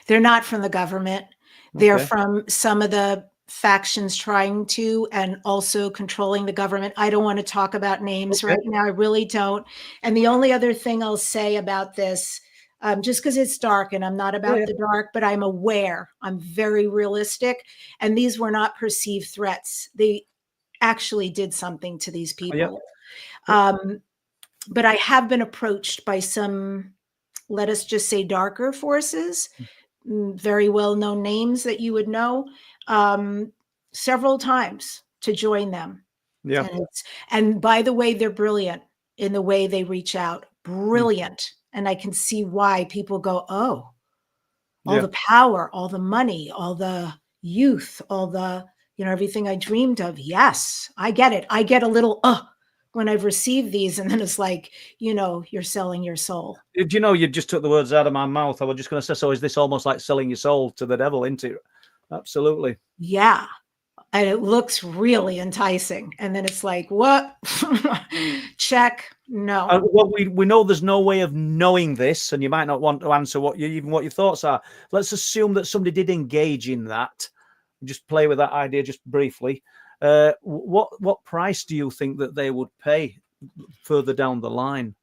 They're not from the government. They're from some of the factions trying to, and also controlling the government. I don't want to talk about names right now. I really don't. And the only other thing I'll say about this, just because it's dark and I'm not about the dark, but I'm aware, I'm very realistic. And these were not perceived threats. They actually did something to these people. But I have been approached by some, let us just say, darker forces, very well-known names that you would know, several times to join them. Yeah. And by the way, they're brilliant in the way they reach out. Brilliant. And I can see why people go, oh, all the power, all the money, all the youth, all the, everything I dreamed of. Yes, I get it. I get a little, when I've received these, and then it's like, you're selling your soul. Do you know, you just took the words out of my mouth. I was just going to say, so is this almost like selling your soul to the devil, isn't it? Absolutely. Yeah. And it looks really enticing. And then it's like, what? Check. No. Well, we know there's no way of knowing this, and you might not want to answer what your thoughts are. Let's assume that somebody did engage in that. Just play with that idea just briefly. What price do you think that they would pay further down the line?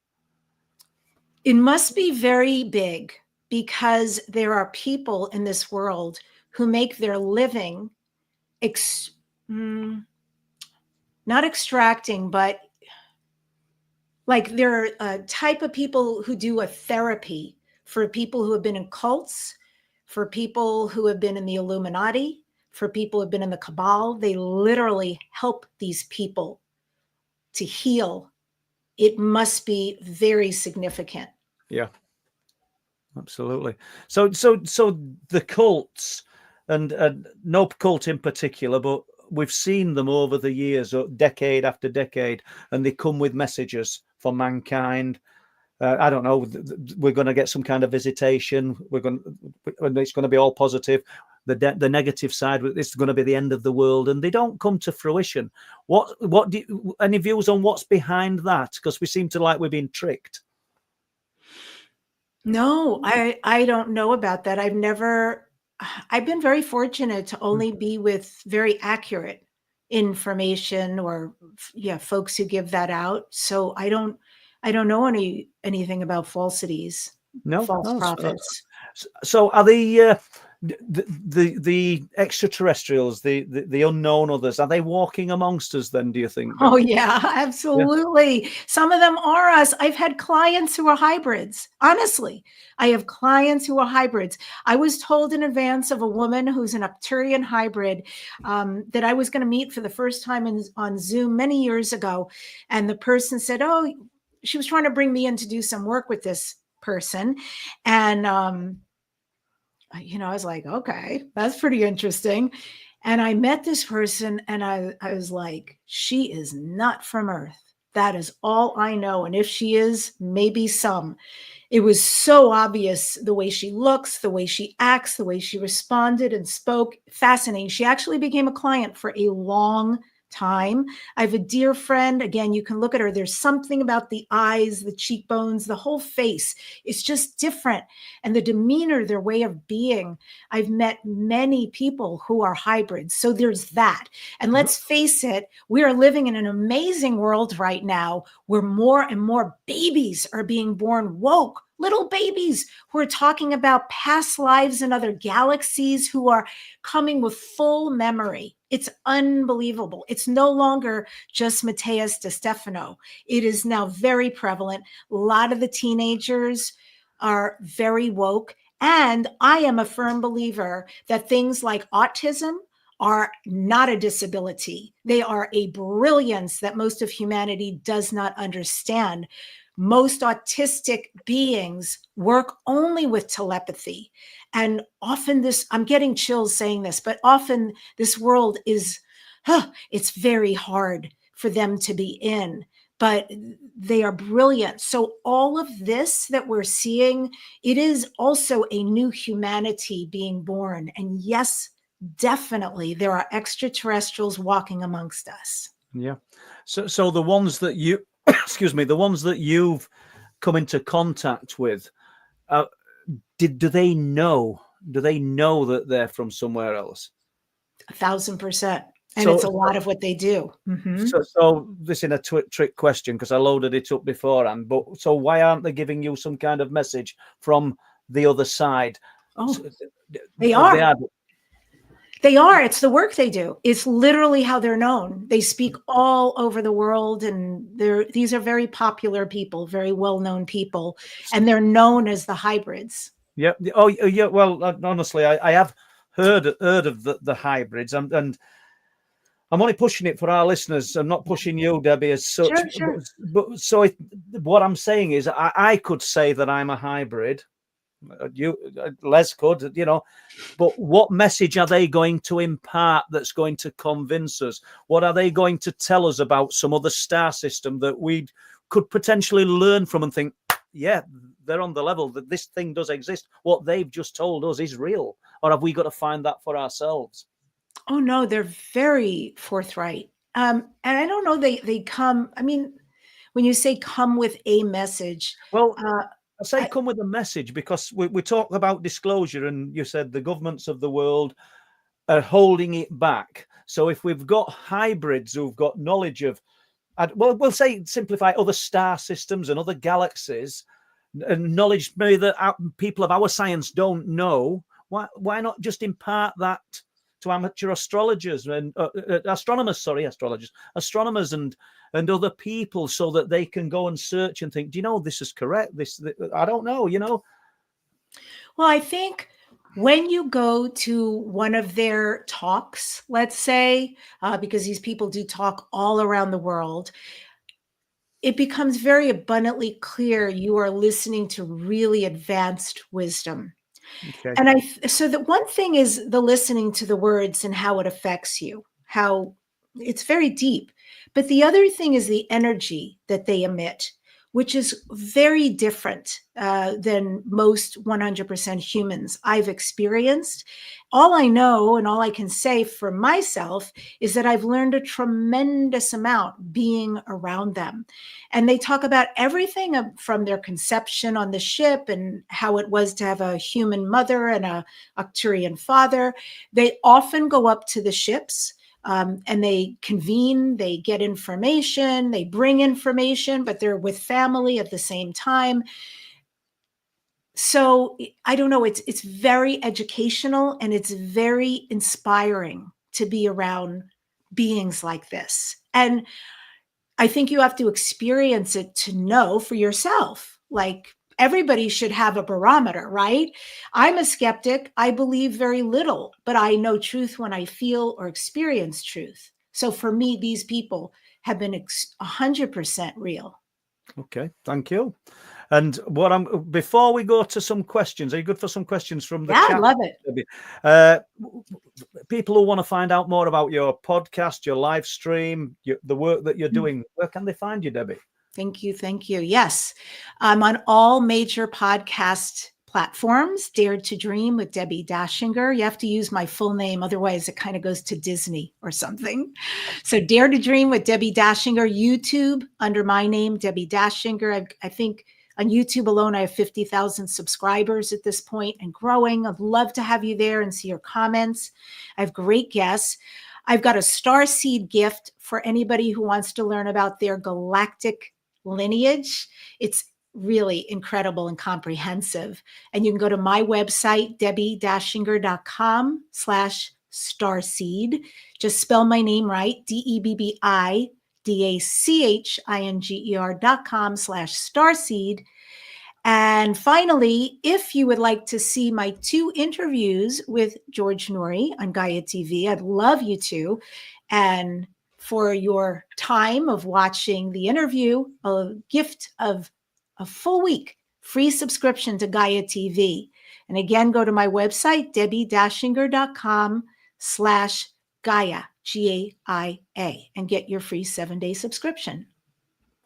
It must be very big, because there are people in this world who make their living not extracting, but like there are a type of people who do a therapy for people who have been in cults, for people who have been in the Illuminati, for people who have been in the Cabal. They literally help these people to heal. It must be very significant. Yeah, absolutely. So the cults, and no cult in particular, but we've seen them over the years, decade after decade, and they come with messages for mankind. I don't know. We're going to get some kind of visitation. It's going to be all positive. The negative side, it's going to be the end of the world, and they don't come to fruition. What do you, any views on what's behind that? Because we seem to like we're being tricked. No, I don't know about that. I've been very fortunate to only be with very accurate information, or folks who give that out. So I don't know anything about falsities, false prophets. So are the extraterrestrials, the unknown others, are they walking amongst us then, do you think? Oh yeah, absolutely. Yeah. Some of them are us. I've had clients who are hybrids. Honestly, I have clients who are hybrids. I was told in advance of a woman who's an Arcturian hybrid that I was going to meet for the first time on Zoom many years ago. And the person said, oh, she was trying to bring me in to do some work with this person. And, I was like, okay, that's pretty interesting. And I met this person and I was like, she is not from Earth. That is all I know. And if she is, maybe some. It was so obvious, the way she looks, the way she acts, the way she responded and spoke. Fascinating. She actually became a client for a long time. I have a dear friend. Again, you can look at her. There's something about the eyes, the cheekbones, the whole face. It's just different. And the demeanor, their way of being. I've met many people who are hybrids. So there's that. And let's face it, we are living in an amazing world right now where more and more babies are being born woke. Little babies who are talking about past lives in other galaxies, who are coming with full memory. It's unbelievable. It's no longer just Matthias de Stefano. It is now very prevalent. A lot of the teenagers are very woke. And I am a firm believer that things like autism are not a disability. They are a brilliance that most of humanity does not understand. Most autistic beings work only with telepathy. And often I'm getting chills saying this, but often this world is, it's very hard for them to be in, but they are brilliant. So all of this that we're seeing, it is also a new humanity being born. And yes, definitely there are extraterrestrials walking amongst us. Yeah. So the ones that you, excuse me, the ones that you've come into contact with, do they know? Do they know that they're from somewhere else? 1,000%. And it's a lot of what they do. Mm-hmm. So this is a trick question, because I loaded it up beforehand. But so why aren't they giving you some kind of message from the other side? Oh, they are. They are. It's the work they do. It's literally how they're known. They speak all over the world, and these are very popular people, very well-known people, and they're known as the hybrids. Yeah. Oh, yeah. Well, honestly, I have heard of the hybrids, and I'm only pushing it for our listeners. I'm not pushing you, Debbie, as such. Sure. But so what I'm saying is, I could say that I'm a hybrid. Les could, but what message are they going to impart that's going to convince us? What are they going to tell us about some other star system that we could potentially learn from and think, yeah, they're on the level, that this thing does exist? What they've just told us is real. Or have we got to find that for ourselves? Oh no, they're very forthright. And I don't know, they come, I mean, when you say come with a message, well, I say come with a message because we talk about disclosure, and you said the governments of the world are holding it back. So if we've got hybrids who've got knowledge of well, we'll say simplify other star systems and other galaxies, and knowledge maybe that people of our science don't know. Why not just impart that to amateur astrologers and astronomers and other people, so that they can go and search and think, do you know this is correct? This I don't know, you know. Well, I think when you go to one of their talks, let's say, because these people do talk all around the world, it becomes very abundantly clear you are listening to really advanced wisdom. Okay. And so the one thing is the listening to the words and how it affects you, how it's very deep. But the other thing is the energy that they emit, which is very different than most 100% humans I've experienced. All I know and all I can say for myself is that I've learned a tremendous amount being around them. And they talk about everything from their conception on the ship and how it was to have a human mother and a Arcturian father. They often go up to the ships. And they convene, they get information, they bring information, but they're with family at the same time. So I don't know, it's very educational and it's very inspiring to be around beings like this. And I think you have to experience it to know for yourself. Like, everybody should have a barometer, right? I'm a skeptic. I believe very little, but I know truth when I feel or experience truth. So for me, these people have been 100% real. Okay, thank you. And before we go to some questions, are you good for some questions from the chat? I love it. People who want to find out more about your podcast, your live stream, the work that you're doing, where can they find you, Debbie? Thank you. Thank you. Yes. I'm on all major podcast platforms. Dare to Dream with Debbi Dachinger. You have to use my full name. Otherwise, it kind of goes to Disney or something. So Dare to Dream with Debbi Dachinger. YouTube under my name, Debbi Dachinger. I think on YouTube alone, I have 50,000 subscribers at this point and growing. I'd love to have you there and see your comments. I have great guests. I've got a Starseed gift for anybody who wants to learn about their galactic lineage. It's really incredible and comprehensive. And you can go to my website, debbidachinger.com/starseed. Just spell my name right, DEBBIDACHINGER.com/starseed. And finally, if you would like to see my 2 interviews with George Noory on GAIA TV, I'd love you to. And for your time of watching the interview, a gift of a full week free subscription to GAIA TV. And again, go to my website, debbidachinger.com/GAIA, GAIA, and get your free 7-day subscription.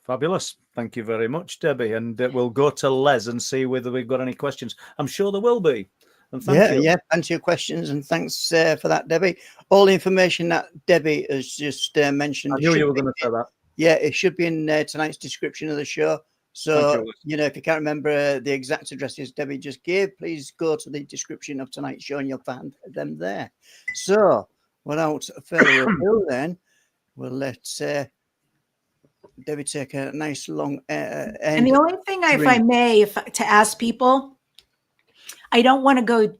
Fabulous. Thank you very much, Debbie. And we'll go to Les and see whether we've got any questions. I'm sure there will be. And thank you. Yeah, plenty of questions, and thanks for that, Debbie. All the information that Debbie has just mentioned. I knew you were going to say that. Yeah, it should be in tonight's description of the show. So, you know, if you can't remember the exact addresses Debbie just gave, please go to the description of tonight's show and you'll find them there. So, without further ado, then, we'll let Debbie take a nice long end. And the only thing, if I may, to ask people, I don't want to go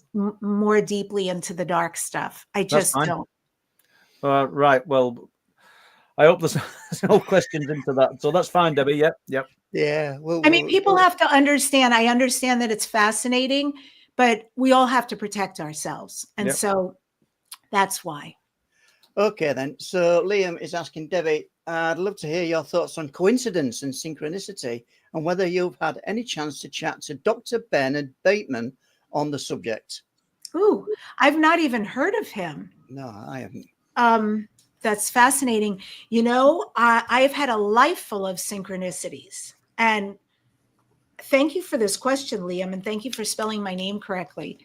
more deeply into the dark stuff. I just don't. Right. Well, I hope there's no questions into that. So that's fine, Debbie. Yep. Yeah. I mean, people have to understand. I understand that it's fascinating, but we all have to protect ourselves. And so that's why. Okay, then. So Liam is asking Debbie, I'd love to hear your thoughts on coincidence and synchronicity and whether you've had any chance to chat to Dr. Bernard Bateman on the subject. Ooh, I've not even heard of him. No, I haven't. That's fascinating. You know, I've had a life full of synchronicities. And thank you for this question, Liam, and thank you for spelling my name correctly.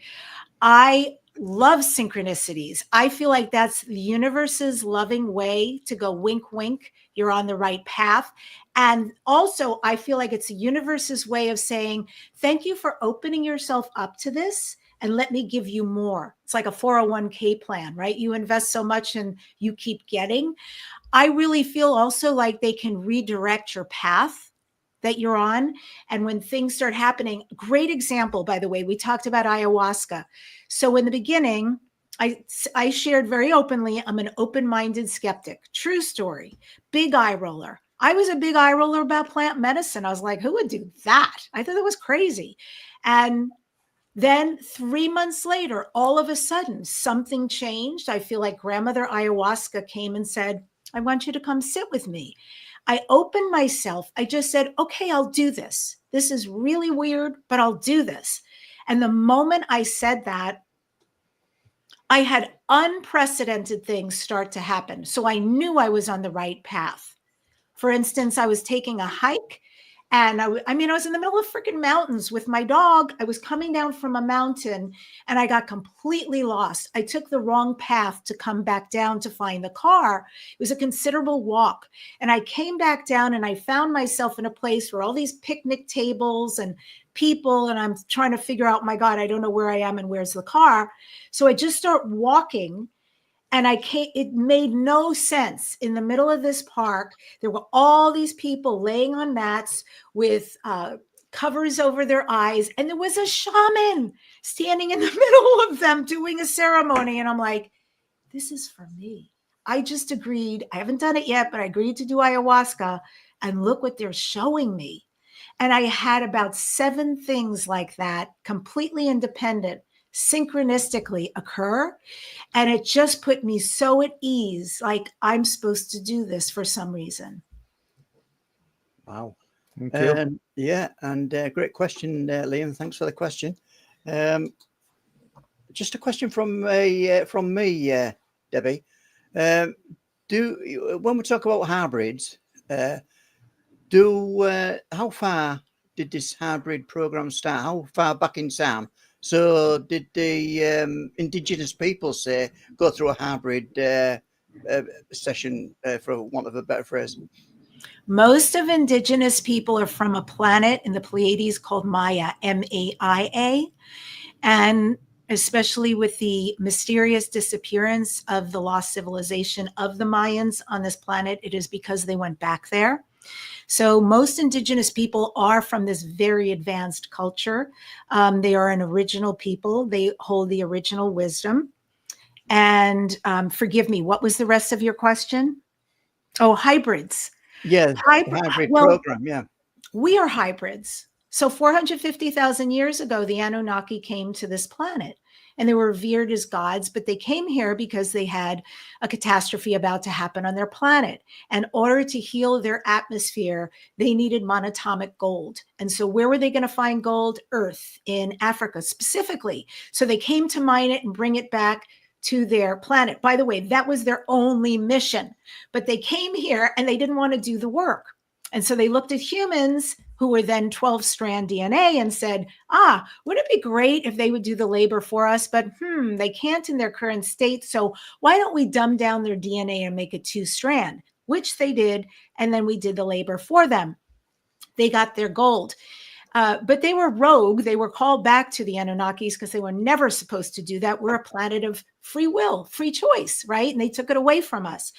I love synchronicities. I feel like that's the universe's loving way to go wink, wink. You're on the right path. And also, I feel like it's the universe's way of saying, thank you for opening yourself up to this and let me give you more. It's like a 401k plan, right? You invest so much and you keep getting. I really feel also like they can redirect your path that you're on. And when things start happening, great example, by the way, we talked about ayahuasca. So in the beginning, I shared very openly, I'm an open-minded skeptic. True story. Big eye roller. I was a big eye roller about plant medicine. I was like, who would do that? I thought that was crazy. And then 3 months later, all of a sudden, something changed. I feel like grandmother ayahuasca came and said, I want you to come sit with me. I opened myself. I just said, okay, I'll do this. This is really weird, but I'll do this. And the moment I said that, I had unprecedented things start to happen. So I knew I was on the right path. For instance, I was taking a hike, and I was in the middle of freaking mountains with my dog. I was coming down from a mountain and I got completely lost. I took the wrong path to come back down to find the car. It was a considerable walk. And I came back down and I found myself in a place where all these picnic tables and people, and I'm trying to figure out, my God, I don't know where I am and where's the car. So I just start walking. And it made no sense. In the middle of this park, there were all these people laying on mats with covers over their eyes. And there was a shaman standing in the middle of them doing a ceremony. And I'm like, this is for me. I just agreed. I haven't done it yet, but I agreed to do ayahuasca. And look what they're showing me. And I had about 7 things like that, completely independent, synchronistically occur. And it just put me so at ease, like I'm supposed to do this for some reason. Wow. Thank you. Yeah, and great question, Liam. Thanks for the question. Just a question from me, Debbie. When we talk about hybrids, how far did this hybrid program start? How far back in time? So did the indigenous people, say, go through a hybrid session, for want of a better phrase? Most of indigenous people are from a planet in the Pleiades called Maya, M-A-I-A. And especially with the mysterious disappearance of the lost civilization of the Mayans on this planet, it is because they went back there. So most indigenous people are from this very advanced culture. They are an original people. They hold the original wisdom. And forgive me, what was the rest of your question? Oh, hybrids. Yeah, hybrid program, yeah. We are hybrids. So 450,000 years ago, the Anunnaki came to this planet. And they were revered as gods, but they came here because they had a catastrophe about to happen on their planet. And in order to heal their atmosphere, they needed monatomic gold. And so where were they going to find gold? Earth, in Africa specifically. So they came to mine it and bring it back to their planet. By the way, that was their only mission. But they came here and they didn't want to do the work. And so they looked at humans who were then 12-strand DNA and said, wouldn't it be great if they would do the labor for us? But they can't in their current state. So why don't we dumb down their DNA and make it 2-strand, which they did. And then we did the labor for them. They got their gold. But they were rogue. They were called back to the Anunnakis because they were never supposed to do that. We're a planet of free will, free choice, right? And they took it away from us.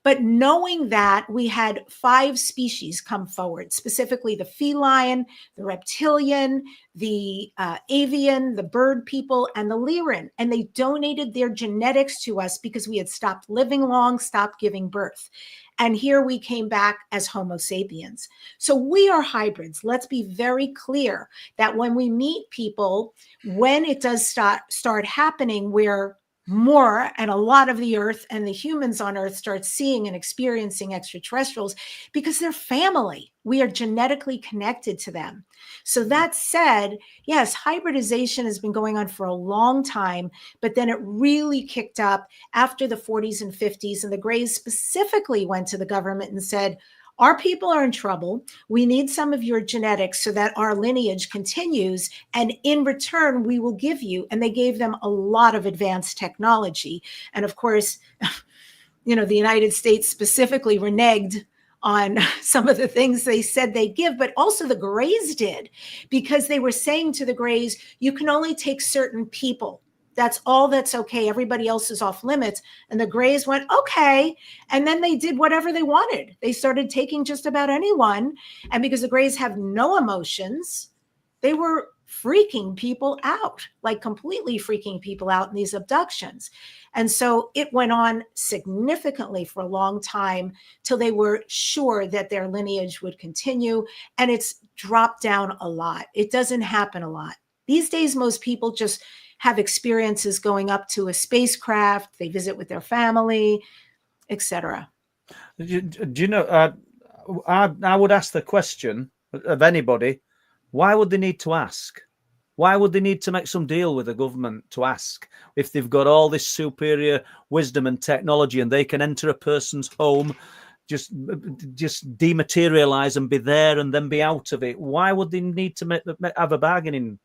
But knowing that, we had 5 species come forward, specifically the feline, the reptilian, the avian, the bird people, and the Lyran. And they donated their genetics to us because we had stopped living long, stopped giving birth. And here we came back as Homo sapiens. So we are hybrids. Let's be very clear that when we meet people, when it does start happening where more and a lot of the earth and the humans on earth start seeing and experiencing extraterrestrials, because they're family. We are genetically connected to them. So that said, yes, hybridization has been going on for a long time, but then it really kicked up after the 40s and 50s. And the Greys specifically went to the government and said, our people are in trouble. We need some of your genetics so that our lineage continues. And in return, we will give you. And they gave them a lot of advanced technology. And of course, the United States specifically reneged on some of the things they said they give, but also the Greys did, because they were saying to the Greys, you can only take certain people. That's all that's okay. Everybody else is off limits. And the Greys went, okay. And then they did whatever they wanted. They started taking just about anyone. And because the Greys have no emotions, they were freaking people out, like completely freaking people out in these abductions. And so it went on significantly for a long time till they were sure that their lineage would continue. And it's dropped down a lot. It doesn't happen a lot. These days, most people just have experiences going up to a spacecraft, they visit with their family, etc. Do you know, I would ask the question of anybody, why would they need to ask? Why would they need to make some deal with the government to ask if they've got all this superior wisdom and technology and they can enter a person's home, just dematerialize and be there and then be out of it? Why would they need to have a bargaining?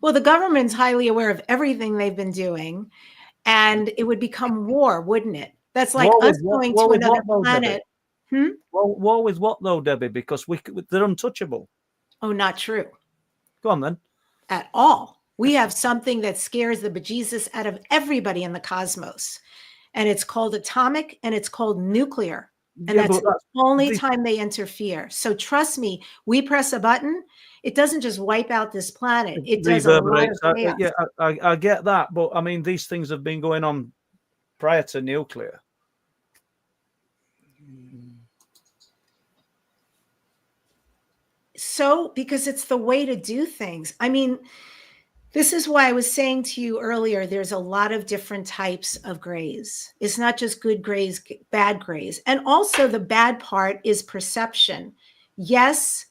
Well, the government's highly aware of everything they've been doing, and it would become war, wouldn't it? That's like us going to another planet. War with what, though, Debbie? Because they're untouchable. Oh, not true. Go on, then. At all. We have something that scares the bejesus out of everybody in the cosmos, and it's called atomic, and it's called nuclear. And that's the only time they interfere. So trust me, we press a button, it doesn't just wipe out this planet. It does a lot of chaos. Yeah, I get that. But I mean, these things have been going on prior to nuclear. So, because it's the way to do things. I mean, this is why I was saying to you earlier, there's a lot of different types of Greys. It's not just good Greys, bad Greys. And also the bad part is perception. Yes,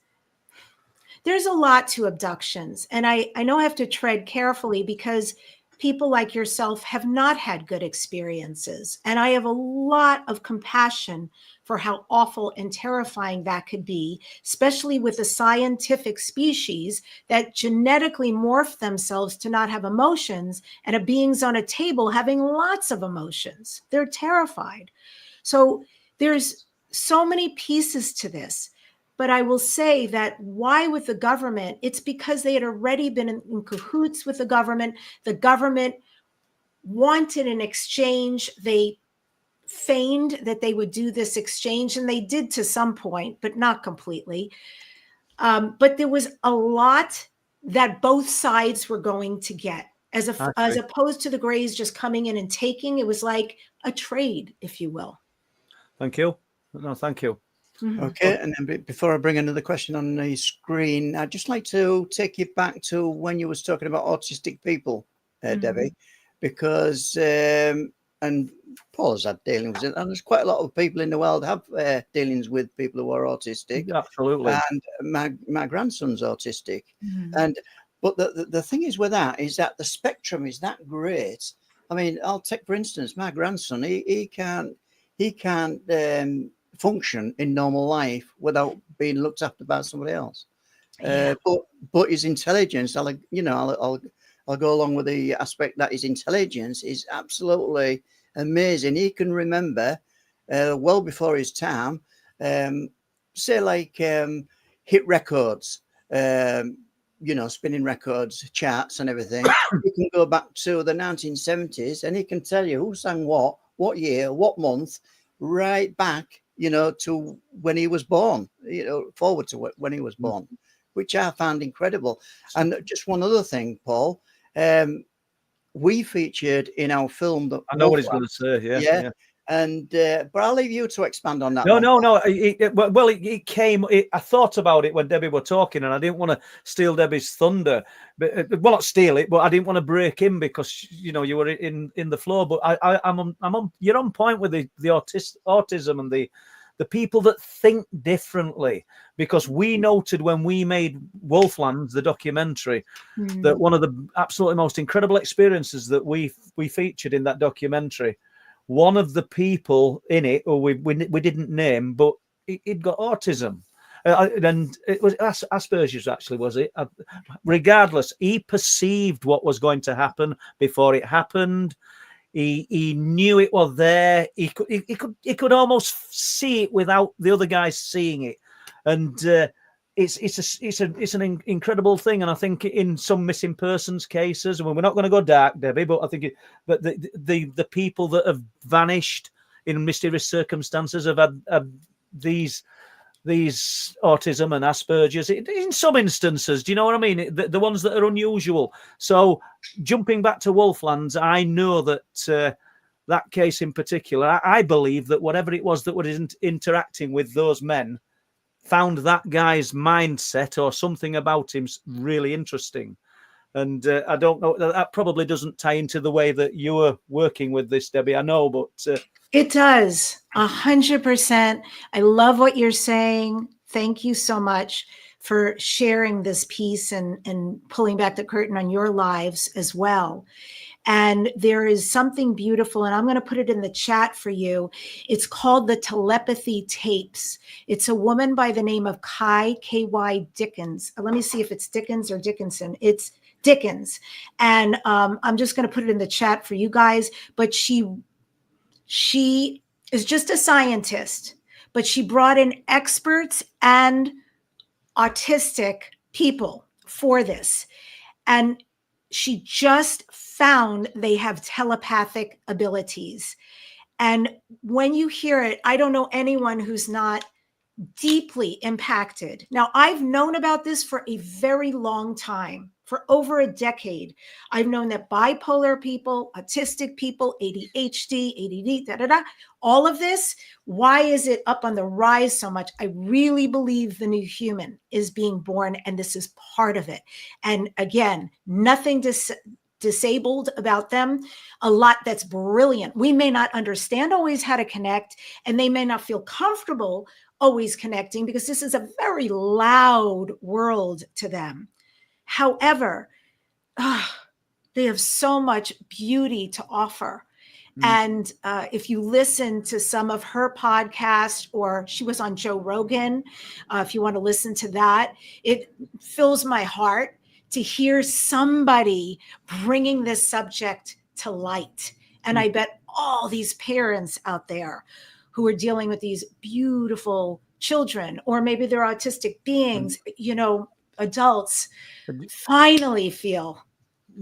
there's a lot to abductions. And I know I have to tread carefully because people like yourself have not had good experiences. And I have a lot of compassion for how awful and terrifying that could be, especially with a scientific species that genetically morphed themselves to not have emotions, and a beings on a table having lots of emotions. They're terrified. So there's so many pieces to this. But I will say that why with the government? It's because they had already been in cahoots with the government. The government wanted an exchange. They feigned that they would do this exchange, and they did to some point, but not completely. But there was a lot that both sides were going to get, as opposed to the Greys just coming in and taking. It was like a trade, if you will. Thank you. No, thank you. Mm-hmm. Okay, and then before I bring another question on the screen, I'd just like to take you back to when you was talking about autistic people, Debbie, because and Paul's had dealings with it, and there's quite a lot of people in the world have dealings with people who are autistic. Absolutely. And my grandson's autistic, but the thing is with that is that the spectrum is that great. I mean, I'll take for instance my grandson. He can't function in normal life without being looked after by somebody else. Yeah. But his intelligence, I'll go along with the aspect that his intelligence is absolutely amazing. He can remember well before his time, say like hit records, spinning records, charts and everything. He can go back to the 1970s and he can tell you who sang what year, what month, right back, to when he was born, forward to when he was born, which I found incredible. And just one other thing, Paul, we featured in our film. I know what he's going to say. Yeah. And but I'll leave you to expand on that. No. It came. I thought about it when Debbie were talking, and I didn't want to steal Debbie's thunder. But not steal it, but I didn't want to break in because you were in the flow. But I'm on. You're on point with the autism and the people that think differently, because we noted when we made Wolflands, the documentary, that one of the absolutely most incredible experiences that we featured in that documentary, one of the people in it, or we didn't name, but he'd got autism. And it was Asperger's, actually, was it? Regardless, he perceived what was going to happen before it happened. He knew it was there. He could almost see it without the other guys seeing it, and it's an incredible thing. And I think in some missing persons cases, well, we're not going to go dark, Debbie, but I think but the people that have vanished in mysterious circumstances have had these autism and Asperger's in some instances. Do you know what I mean? The ones that are unusual. So jumping back to Wolflands, I know that that case in particular, I believe that whatever it was that was interacting with those men found that guy's mindset or something about him really interesting. And I don't know, that probably doesn't tie into the way that you were working with this, Debbie, I know, but it does 100%. I love what you're saying. Thank you so much for sharing this piece and pulling back the curtain on your lives as well. And there is something beautiful, and I'm going to put it in the chat for you. It's called the Telepathy Tapes. It's a woman by the name of K.Y. Dickens. Let me see if it's Dickens or Dickinson. It's Dickens. And I'm just going to put it in the chat for you guys. But she is just a scientist, but she brought in experts and autistic people for this. And she just found they have telepathic abilities. And when you hear it, I don't know anyone who's not deeply impacted. Now, I've known about this for a very long time, for over a decade. I've known that bipolar people, autistic people, ADHD, ADD, all of this, why is it up on the rise so much? I really believe the new human is being born, and this is part of it. And again, nothing disabled about them, a lot that's brilliant. We may not understand always how to connect, and they may not feel comfortable always connecting because this is a very loud world to them. However, they have so much beauty to offer. And if you listen to some of her podcast, or she was on Joe Rogan, if you want to listen to that, it fills my heart to hear somebody bringing this subject to light. And I bet all these parents out there who are dealing with these beautiful children, or maybe they're autistic beings, you know, adults, finally feel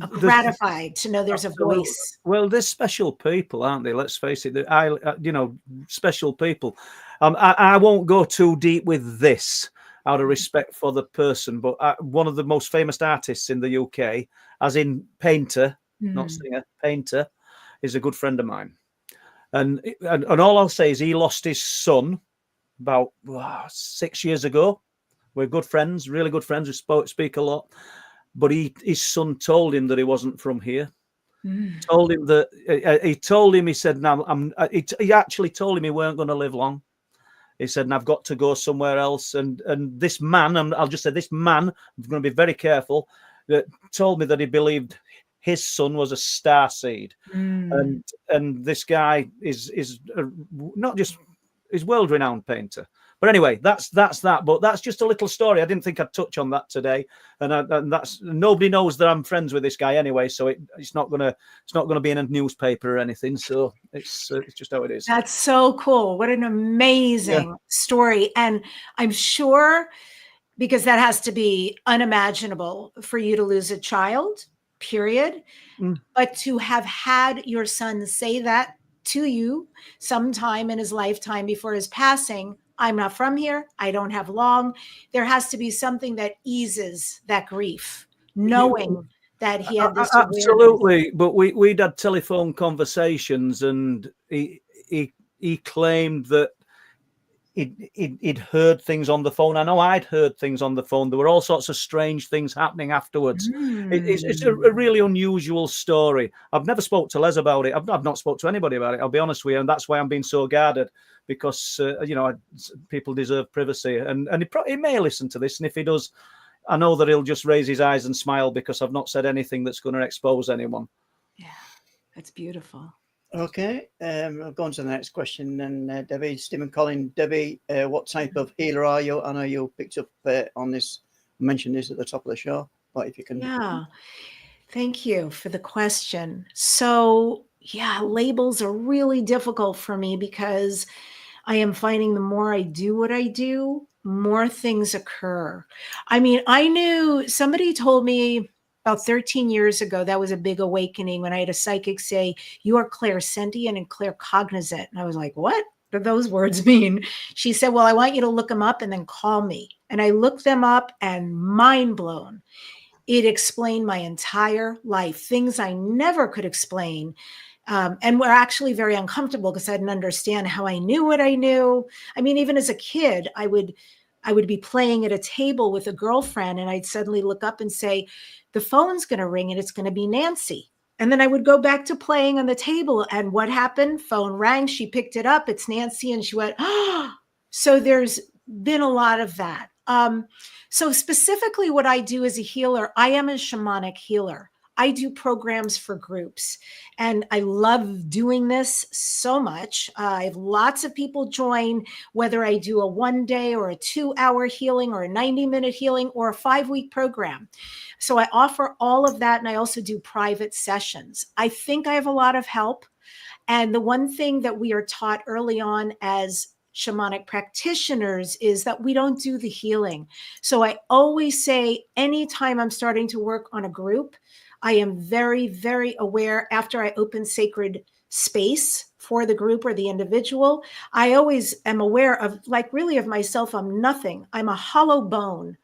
gratified to know there's a voice. Well, there's special people, aren't they? Let's face it. Special people. I won't go too deep with this out of respect for the person, but one of the most famous artists in the UK, as in painter, not singer, painter, is a good friend of mine. And all I'll say is he lost his son about 6 years ago. We're good friends, really good friends. We speak a lot. But his son told him that he wasn't from here. Told him that he said, "Now he actually told him he weren't going to live long." He said, "And I've got to go somewhere else." And this man, and I'll just say this man, I'm going to be very careful, that told me that he believed his son was a starseed. And this guy is not just is world-renowned painter. But anyway, that's that. But that's just a little story. I didn't think I'd touch on that today, and that's nobody knows that I'm friends with this guy anyway. So it's not gonna be in a newspaper or anything. So it's just how it is. That's so cool. What an amazing story, and I'm sure because that has to be unimaginable for you to lose a child. Period. But to have had your son say that to you sometime in his lifetime before his passing, I'm not from here, I don't have long. There has to be something that eases that grief, knowing that he had this absolutely. But we'd had telephone conversations, and he claimed that he'd heard things on the phone. I know I'd heard things on the phone. There were all sorts of strange things happening afterwards. It's a really unusual story. I've never spoke to Les about it. I've not spoke to anybody about it, I'll be honest with you. And that's why I'm being so guarded, because, people deserve privacy. And he may listen to this. And if he does, I know that he'll just raise his eyes and smile, because I've not said anything that's going to expose anyone. Yeah, that's beautiful. Okay, I'll go on to the next question. And Debbie, Stephen Collin, Debbie, what type of healer are you? I know you picked up on this, mentioned this at the top of the show, but if you can. Yeah, thank you for the question. So yeah, labels are really difficult for me because I am finding the more I do what I do, more things occur. I mean, I knew somebody told me about 13 years ago, that was a big awakening when I had a psychic say, "You are clairsentient and claircognizant." And I was like, "What do those words mean?" She said, "Well, I want you to look them up and then call me." And I looked them up and mind blown. It explained my entire life, things I never could explain. And were actually very uncomfortable because I didn't understand how I knew what I knew. I mean, even as a kid, I would be playing at a table with a girlfriend and I'd suddenly look up and say, "The phone's going to ring and it's going to be Nancy." And then I would go back to playing on the table. And what happened? Phone rang. She picked it up. It's Nancy. And she went, "Oh." So there's been a lot of that. So specifically what I do as a healer, I am a shamanic healer. I do programs for groups and I love doing this so much. I have lots of people join, whether I do a 1 day or a 2-hour healing or a 90-minute healing or a 5-week program. So I offer all of that. And I also do private sessions. I think I have a lot of help. And the one thing that we are taught early on as shamanic practitioners is that we don't do the healing. So I always say, anytime I'm starting to work on a group, I am very, very aware after I open sacred space for the group or the individual. I always am aware of, like, really of myself. I'm nothing. I'm a hollow bone,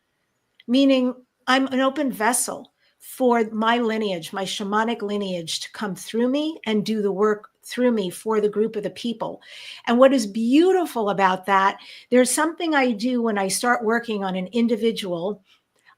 meaning I'm an open vessel for my lineage, my shamanic lineage, to come through me and do the work through me for the group of the people. And what is beautiful about that, there's something I do when I start working on an individual.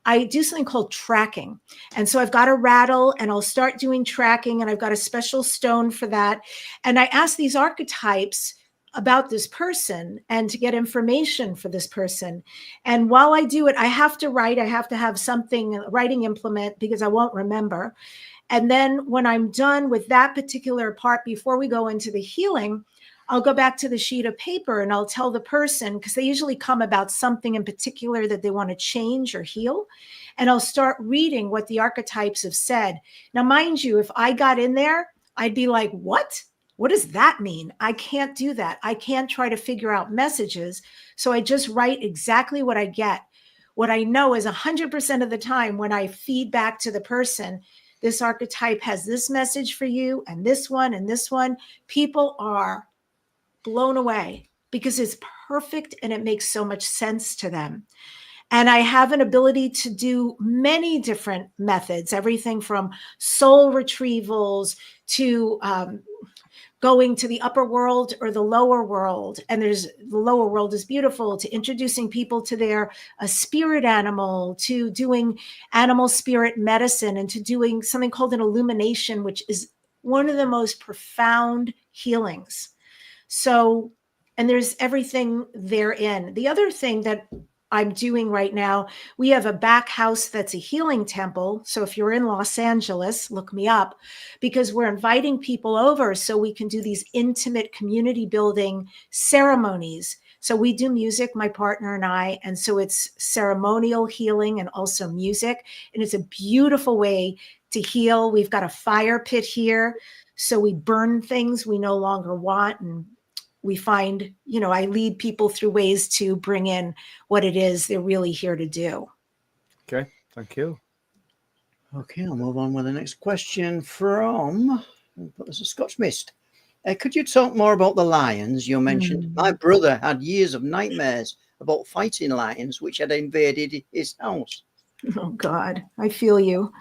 I do something called tracking. And so I've got a rattle and I'll start doing tracking and I've got a special stone for that. And I ask these archetypes about this person and to get information for this person. And while I do it, I have to write, I have to have something, a writing implement, because I won't remember. And then when I'm done with that particular part, before we go into the healing, I'll go back to the sheet of paper and I'll tell the person, because they usually come about something in particular that they want to change or heal. And I'll start reading what the archetypes have said. Now, mind you, if I got in there, I'd be like, what? What does that mean? I can't do that. I can't try to figure out messages. So I just write exactly what I get. What I know is 100% of the time when I feed back to the person, this archetype has this message for you and this one and this one, people are blown away because it's perfect and it makes so much sense to them. And I have an ability to do many different methods, everything from soul retrievals to going to the upper world or the lower world. And the lower world is beautiful, to introducing people to their spirit animal, to doing animal spirit medicine, and to doing something called an illumination, which is one of the most profound healings. So, and there's everything therein. The other thing that I'm doing right now, we have a back house that's a healing temple. So if you're in Los Angeles, look me up, because we're inviting people over so we can do these intimate community building ceremonies. So we do music, my partner and I, and so it's ceremonial healing and also music. And it's a beautiful way to heal. We've got a fire pit here. So we burn things we no longer want, and we find, I lead people through ways to bring in what it is they're really here to do. Okay, thank you. Okay, I'll move on with the next question from, there's a Scotch Mist. Could you talk more about the lions you mentioned? My brother had years of nightmares about fighting lions which had invaded his house. Oh God, I feel you.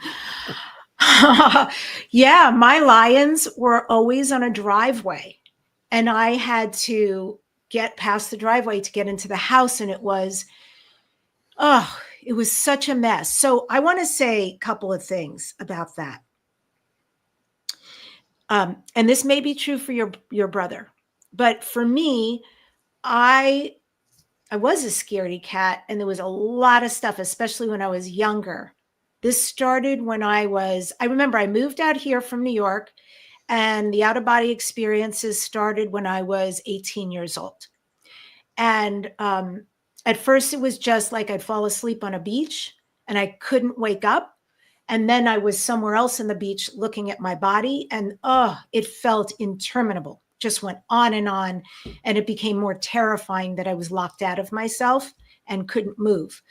Yeah, my lions were always on a driveway. And I had to get past the driveway to get into the house. And it was such a mess. So I want to say a couple of things about that. And this may be true for your brother, but for me, I was a scaredy cat, and there was a lot of stuff, especially when I was younger. This started when I remember I moved out here from New York. And the out-of-body experiences started when I was 18 years old. And at first it was just like I'd fall asleep on a beach and I couldn't wake up. And then I was somewhere else on the beach looking at my body, and it felt interminable. Just went on, and it became more terrifying that I was locked out of myself and couldn't move.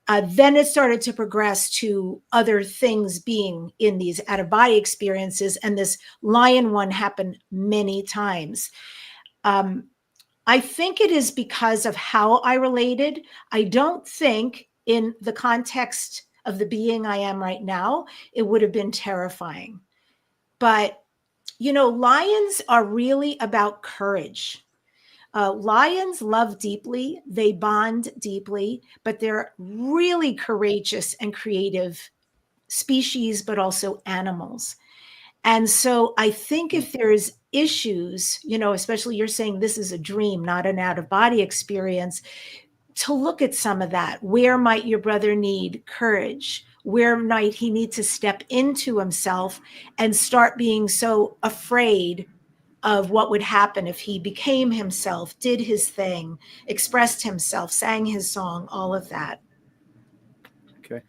Then it started to progress to other things being in these out-of-body experiences, and this lion one happened many times. I think it is because of how I related. I don't think in the context of the being I am right now, it would have been terrifying. But, you know, lions are really about courage. Lions love deeply, they bond deeply, but they're really courageous and creative species, but also animals. And so I think if there's issues, you know, especially you're saying this is a dream, not an out-of-body experience, to look at some of that. Where might your brother need courage? Where might he need to step into himself and start being so afraid of what would happen if he became himself, did his thing, expressed himself, sang his song, all of that? Okay.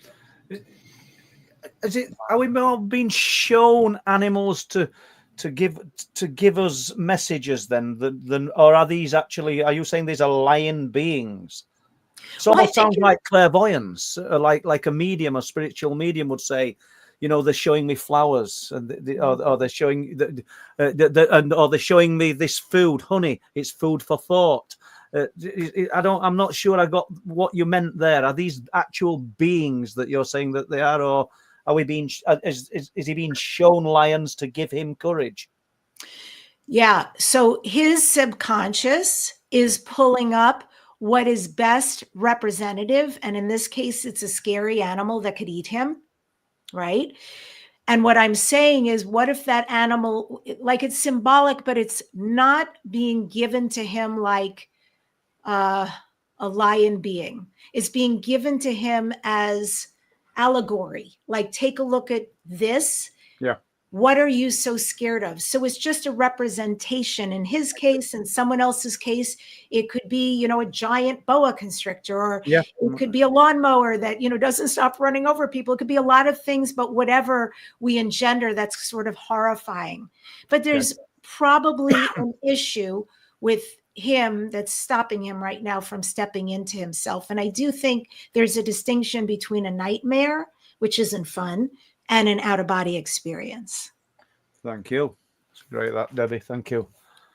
Are we more being shown animals to give us messages then, or are these actually? Are you saying these are lion beings? So it sounds like clairvoyance, like a medium, a spiritual medium would say, you know, they're showing me flowers, and or they're showing or they're showing me this food, honey. It's food for thought. I'm not sure I got what you meant there. Are these actual beings that you're saying that they are, or are we being? Is he being shown lions to give him courage? Yeah. So his subconscious is pulling up what is best representative, and in this case, it's a scary animal that could eat him, right? And what I'm saying is, what if that animal, like, it's symbolic, but it's not being given to him like a lion being. It's being given to him as allegory. Like, take a look at this. Yeah. What are you so scared of? So it's just a representation. In his case, in someone else's case, it could be, you know, a giant boa constrictor, or it could be a lawnmower that, you know, doesn't stop running over people. It could be a lot of things, but whatever we engender, that's sort of horrifying. But there's probably an issue with him that's stopping him right now from stepping into himself. And I do think there's a distinction between a nightmare, which isn't fun, and an out-of-body experience. Thank you. It's great, that, Debbie. Thank you.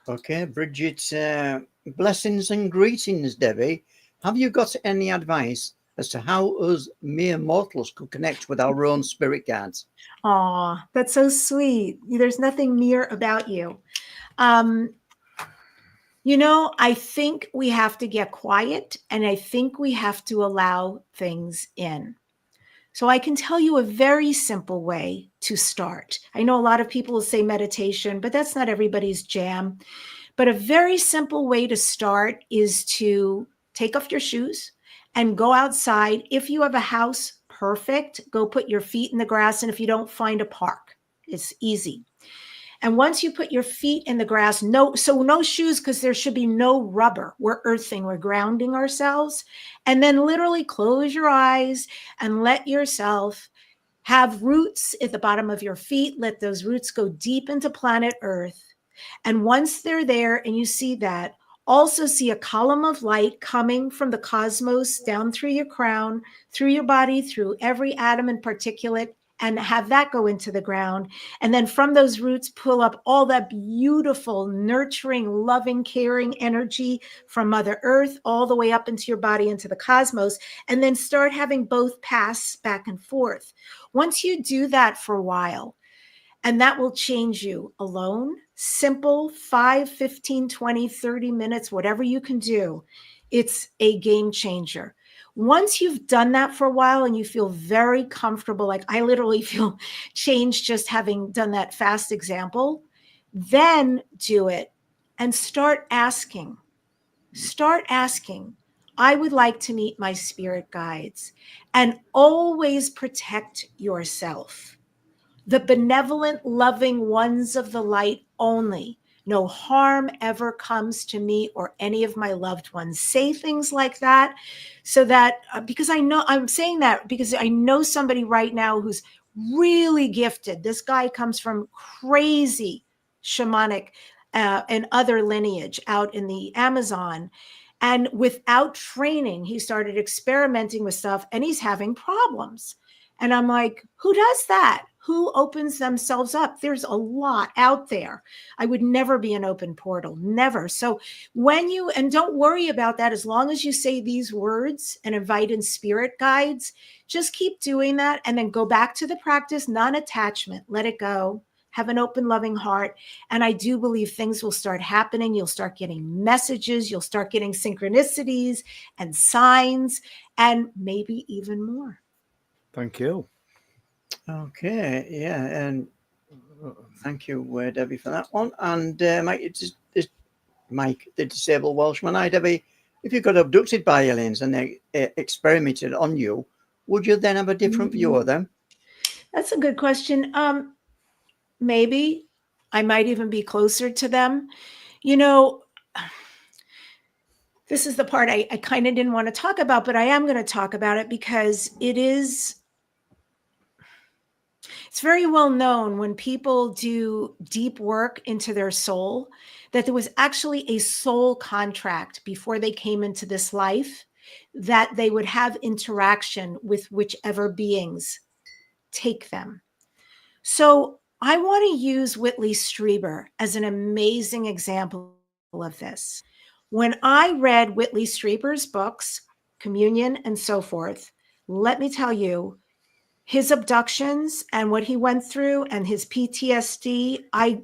Okay, Bridget, blessings and greetings, Debbie. Have you got any advice as to how us mere mortals could connect with our own spirit guides? Oh, that's so sweet. There's nothing mere about you. You know, I think we have to get quiet, and I think we have to allow things in. So I can tell you a very simple way to start. I know a lot of people will say meditation, but that's not everybody's jam. But a very simple way to start is to take off your shoes and go outside. If you have a house, perfect. Go put your feet in the grass. And if you don't, find a park. It's easy. And once you put your feet in the grass, no shoes, because there should be no rubber. We're earthing, we're grounding ourselves. And then literally close your eyes and let yourself have roots at the bottom of your feet. Let those roots go deep into planet Earth. And once they're there and you see that, also see a column of light coming from the cosmos down through your crown, through your body, through every atom and particulate, and have that go into the ground. And then from those roots, pull up all that beautiful, nurturing, loving, caring energy from Mother Earth all the way up into your body, into the cosmos, and then start having both pass back and forth. Once you do that for a while, and that will change you alone, simple, 5, 15, 20, 30 minutes, whatever you can do, it's a game changer. Once you've done that for a while and you feel very comfortable, like I literally feel changed just having done that fast example, then do it and start asking. Start asking. I would like to meet my spirit guides, and always protect yourself. The benevolent, loving ones of the light only. No harm ever comes to me or any of my loved ones. Say things like that so that, because I know, I'm saying that because I know somebody right now who's really gifted. This guy comes from crazy shamanic and other lineage out in the Amazon. And without training, he started experimenting with stuff and he's having problems. And I'm like, who does that? Who opens themselves up? There's a lot out there. I would never be an open portal, never. So when you, and don't worry about that, as long as you say these words and invite in spirit guides, just keep doing that and then go back to the practice, non-attachment, let it go. Have an open, loving heart. And I do believe things will start happening. You'll start getting messages. You'll start getting synchronicities and signs and maybe even more. Thank you. Okay, yeah, and thank you, Debbie, for that one. And Mike, the disabled Welshman. Hi, Debbie. If you got abducted by aliens and they experimented on you, would you then have a different view of them? That's a good question. Maybe I might even be closer to them. You know, this is the part I kind of didn't want to talk about, but I am going to talk about it because it's very well known when people do deep work into their soul that there was actually a soul contract before they came into this life that they would have interaction with whichever beings take them. So I want to use Whitley Strieber as an amazing example of this. When I read Whitley Strieber's books, Communion and so forth, let me tell you, his abductions and what he went through and his PTSD, I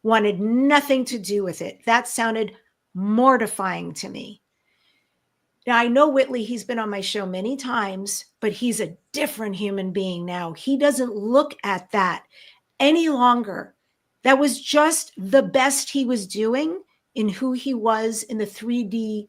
wanted nothing to do with it. That sounded mortifying to me. Now, I know Whitley, he's been on my show many times, but he's a different human being now. He doesn't look at that any longer. That was just the best he was doing in who he was in the 3D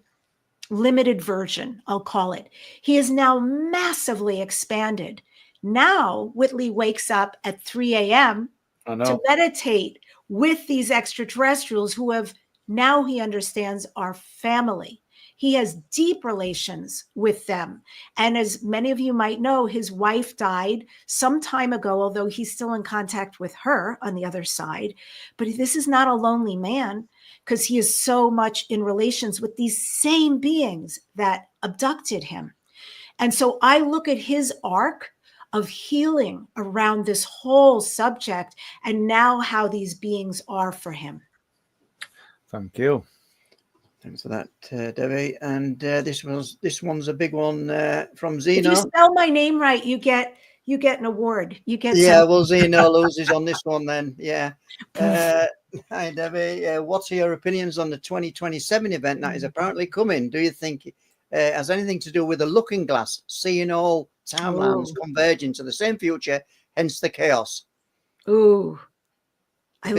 limited version, I'll call it. He is now massively expanded. Now, Whitley wakes up at 3 a.m. to meditate with these extraterrestrials who have, now he understands, are family. He has deep relations with them. And as many of you might know, his wife died some time ago, although he's still in contact with her on the other side. But this is not a lonely man because he is so much in relations with these same beings that abducted him. And so I look at his arc of healing around this whole subject and now how these beings are for him. Thank you. Thanks for that, Debbie. And this one's a big one from Zeno. If you spell my name right, you get an award. You get well, Zeno loses on this one then. Yeah. Hi, Debbie. What are your opinions on the 2027 event that is apparently coming? Do you think it has anything to do with the looking glass, seeing all timelines converging to the same future, hence the chaos? Ooh, I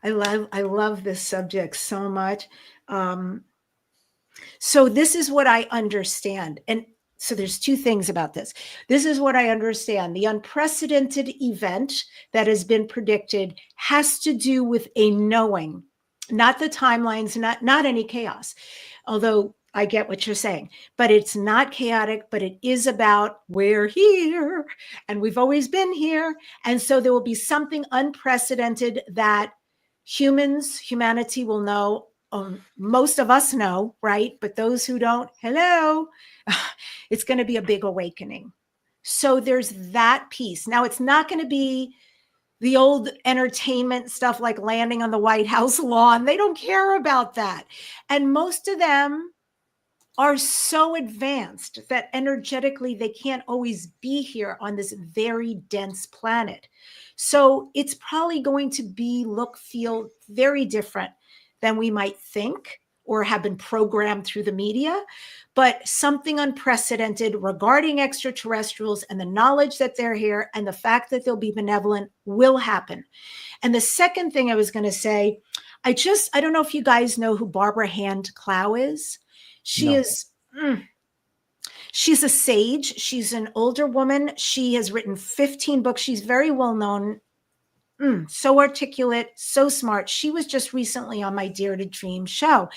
love this subject so much. So this is what I understand. And so there's two things about this. This is what I understand. The unprecedented event that has been predicted has to do with a knowing, not the timelines, not any chaos. Although I get what you're saying, but it's not chaotic, but it is about we're here and we've always been here. And so there will be something unprecedented that humanity will know. Most of us know, right? But those who don't, hello, it's going to be a big awakening. So there's that piece. Now, it's not going to be the old entertainment stuff like landing on the White House lawn. They don't care about that. And most of them are so advanced that energetically they can't always be here on this very dense planet. So it's probably going to be, look, feel very different than we might think or have been programmed through the media, but something unprecedented regarding extraterrestrials and the knowledge that they're here and the fact that they'll be benevolent will happen. And the second thing I was going to say, I don't know if you guys know who Barbara Hand Clow is. She's a sage. She's an older woman. She has written 15 books. She's very well known. So articulate, so smart. She was just recently on my Dare to Dream show.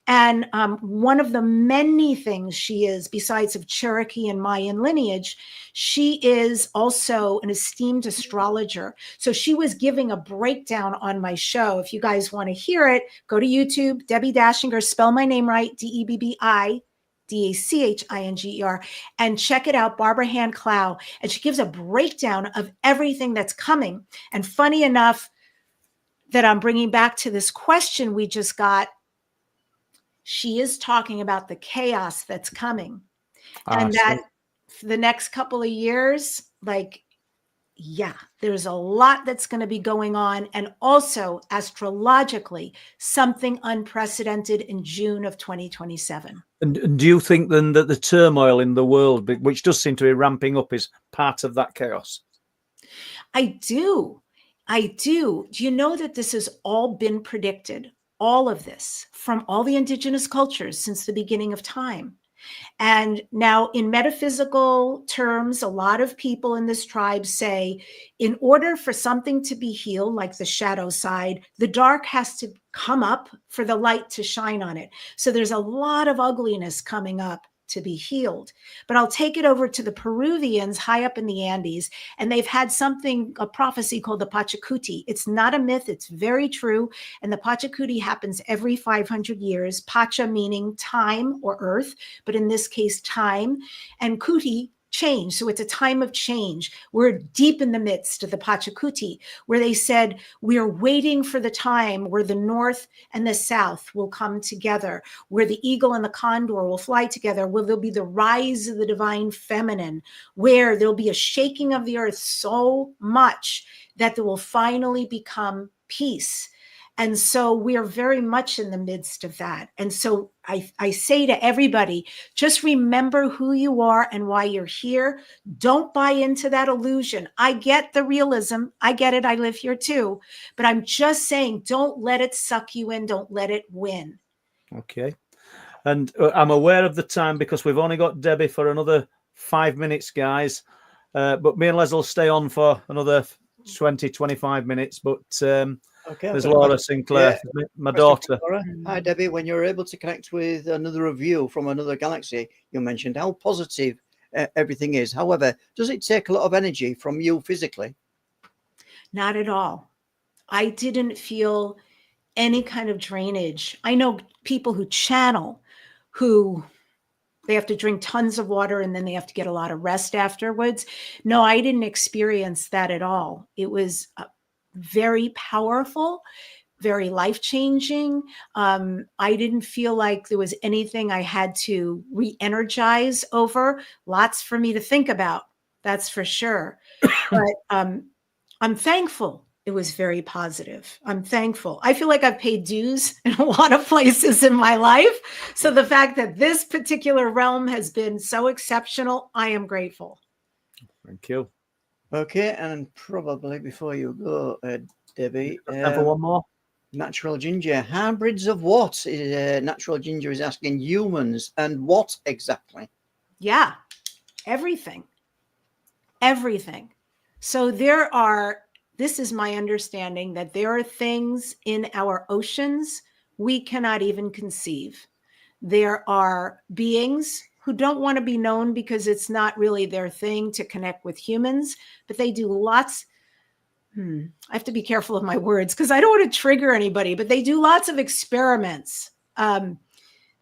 And one of the many things she is, besides of Cherokee and Mayan lineage, she is also an esteemed astrologer. So she was giving a breakdown on my show. If you guys want to hear it, go to YouTube, Debbi Dachinger, spell my name right, Debbi Dachinger, and check it out, Barbara Hand Clow. And she gives a breakdown of everything that's coming. And funny enough that I'm bringing back to this question we just got, she is talking about the chaos that's coming. And that the next couple of years, like, yeah, there's a lot that's going to be going on. And also astrologically, something unprecedented in June of 2027. And do you think then that the turmoil in the world, which does seem to be ramping up, is part of that chaos? I do. Do you know that this has all been predicted? All of this from all the indigenous cultures since the beginning of time. And now in metaphysical terms, a lot of people in this tribe say, in order for something to be healed, like the shadow side, the dark has to come up for the light to shine on it. So there's a lot of ugliness coming up to be healed. But I'll take it over to the Peruvians high up in the Andes, and they've had a prophecy called the Pachacuti. It's not a myth, it's very true. And the Pachacuti happens every 500 years. Pacha meaning time or earth, but in this case, time, and Kuti, change. So it's a time of change. We're deep in the midst of the Pachacuti, where they said, we are waiting for the time where the North and the South will come together, where the eagle and the condor will fly together, where there'll be the rise of the divine feminine, where there'll be a shaking of the earth so much that there will finally become peace. And so we are very much in the midst of that. And so I say to everybody, just remember who you are and why you're here. Don't buy into that illusion. I get the realism. I get it. I live here too. But I'm just saying, don't let it suck you in. Don't let it win. Okay. And I'm aware of the time because we've only got Debbi for another 5 minutes, guys. But me and Les will stay on for another 20, 25 minutes. But okay, there's Laura Sinclair, my daughter. Hi, Debbi. When you're able to connect with another review from another galaxy, you mentioned how positive everything is. However, does it take a lot of energy from you physically? Not at all. I didn't feel any kind of drainage. I know people who channel, who they have to drink tons of water and then they have to get a lot of rest afterwards. No, I didn't experience that at all. It was very powerful, very life-changing. I didn't feel like there was anything I had to re-energize over. Lots for me to think about, that's for sure. But I'm thankful. It was very positive. I'm thankful. I feel like I've paid dues in a lot of places in my life. So the fact that this particular realm has been so exceptional, I am grateful. Thank you. Okay, and probably before you go, Debbi, Time for one more. Natural Ginger, hybrids of what? Natural Ginger is asking humans, and what exactly? Yeah, everything. So this is my understanding, that there are things in our oceans we cannot even conceive. There are beings who don't want to be known because it's not really their thing to connect with humans, but they do lots. I have to be careful of my words because I don't want to trigger anybody, but they do lots of experiments.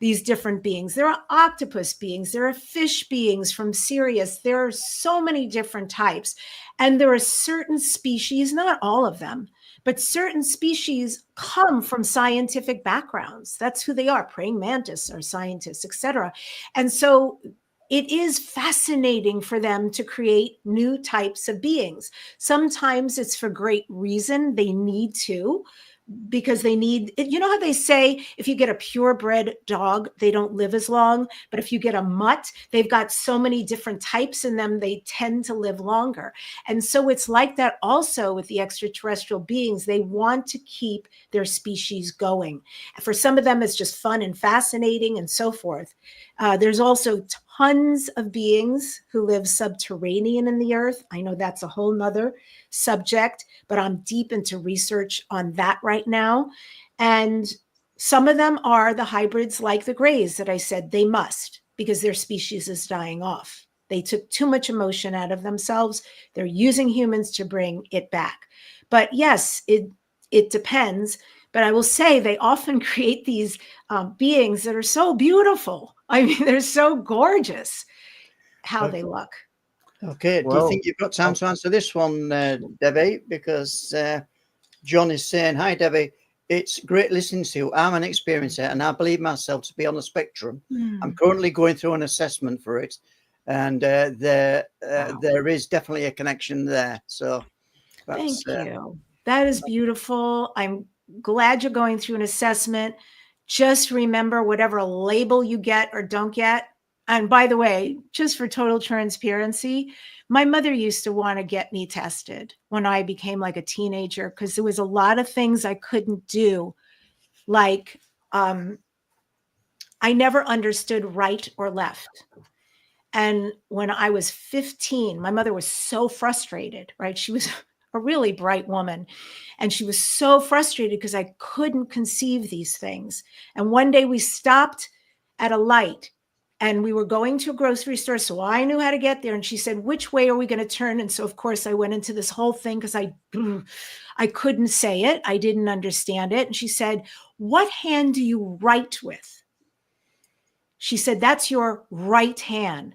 These different beings. There are octopus beings. There are fish beings from Sirius. There are so many different types. And there are certain species, not all of them, but certain species come from scientific backgrounds. That's who they are. Praying mantis are scientists, etc. And so it is fascinating for them to create new types of beings. Sometimes it's for great reason. They need to, because they need, you know how they say, if you get a purebred dog, they don't live as long. But if you get a mutt, they've got so many different types in them, they tend to live longer. And so it's like that also with the extraterrestrial beings. They want to keep their species going. For some of them, it's just fun and fascinating and so forth. There's also tons of beings who live subterranean in the earth. I know that's a whole nother subject, but I'm deep into research on that right now. And Some of them are the hybrids like the Greys that I said they must, because their species is dying off. They took too much emotion out of themselves. They're using humans to bring it back. But yes, it depends. But I will say they often create these beings that are so beautiful. I mean, they're so gorgeous how they look. Okay, Well, do you think you've got time to answer this one, Debbie? Because John is saying, hi, Debbie. It's great listening to you. I'm an experiencer and I believe myself to be on the spectrum. I'm currently going through an assessment for it. And there is definitely a connection there. So thank you. That is beautiful. I'm glad you're going through an assessment. Just remember, whatever label you get or don't get. And by the way, just for total transparency, my mother used to want to get me tested when I became like a teenager, because there was a lot of things I couldn't do. Like I never understood right or left. And when I was 15, my mother was so frustrated, right? She was a really bright woman. And she was so frustrated because I couldn't conceive these things. And one day we stopped at a light and we were going to a grocery store. So I knew how to get there. And she said, which way are we going to turn? And so, of course, I went into this whole thing because I couldn't say it. I didn't understand it. And she said, what hand do you write with? She said, that's your right hand.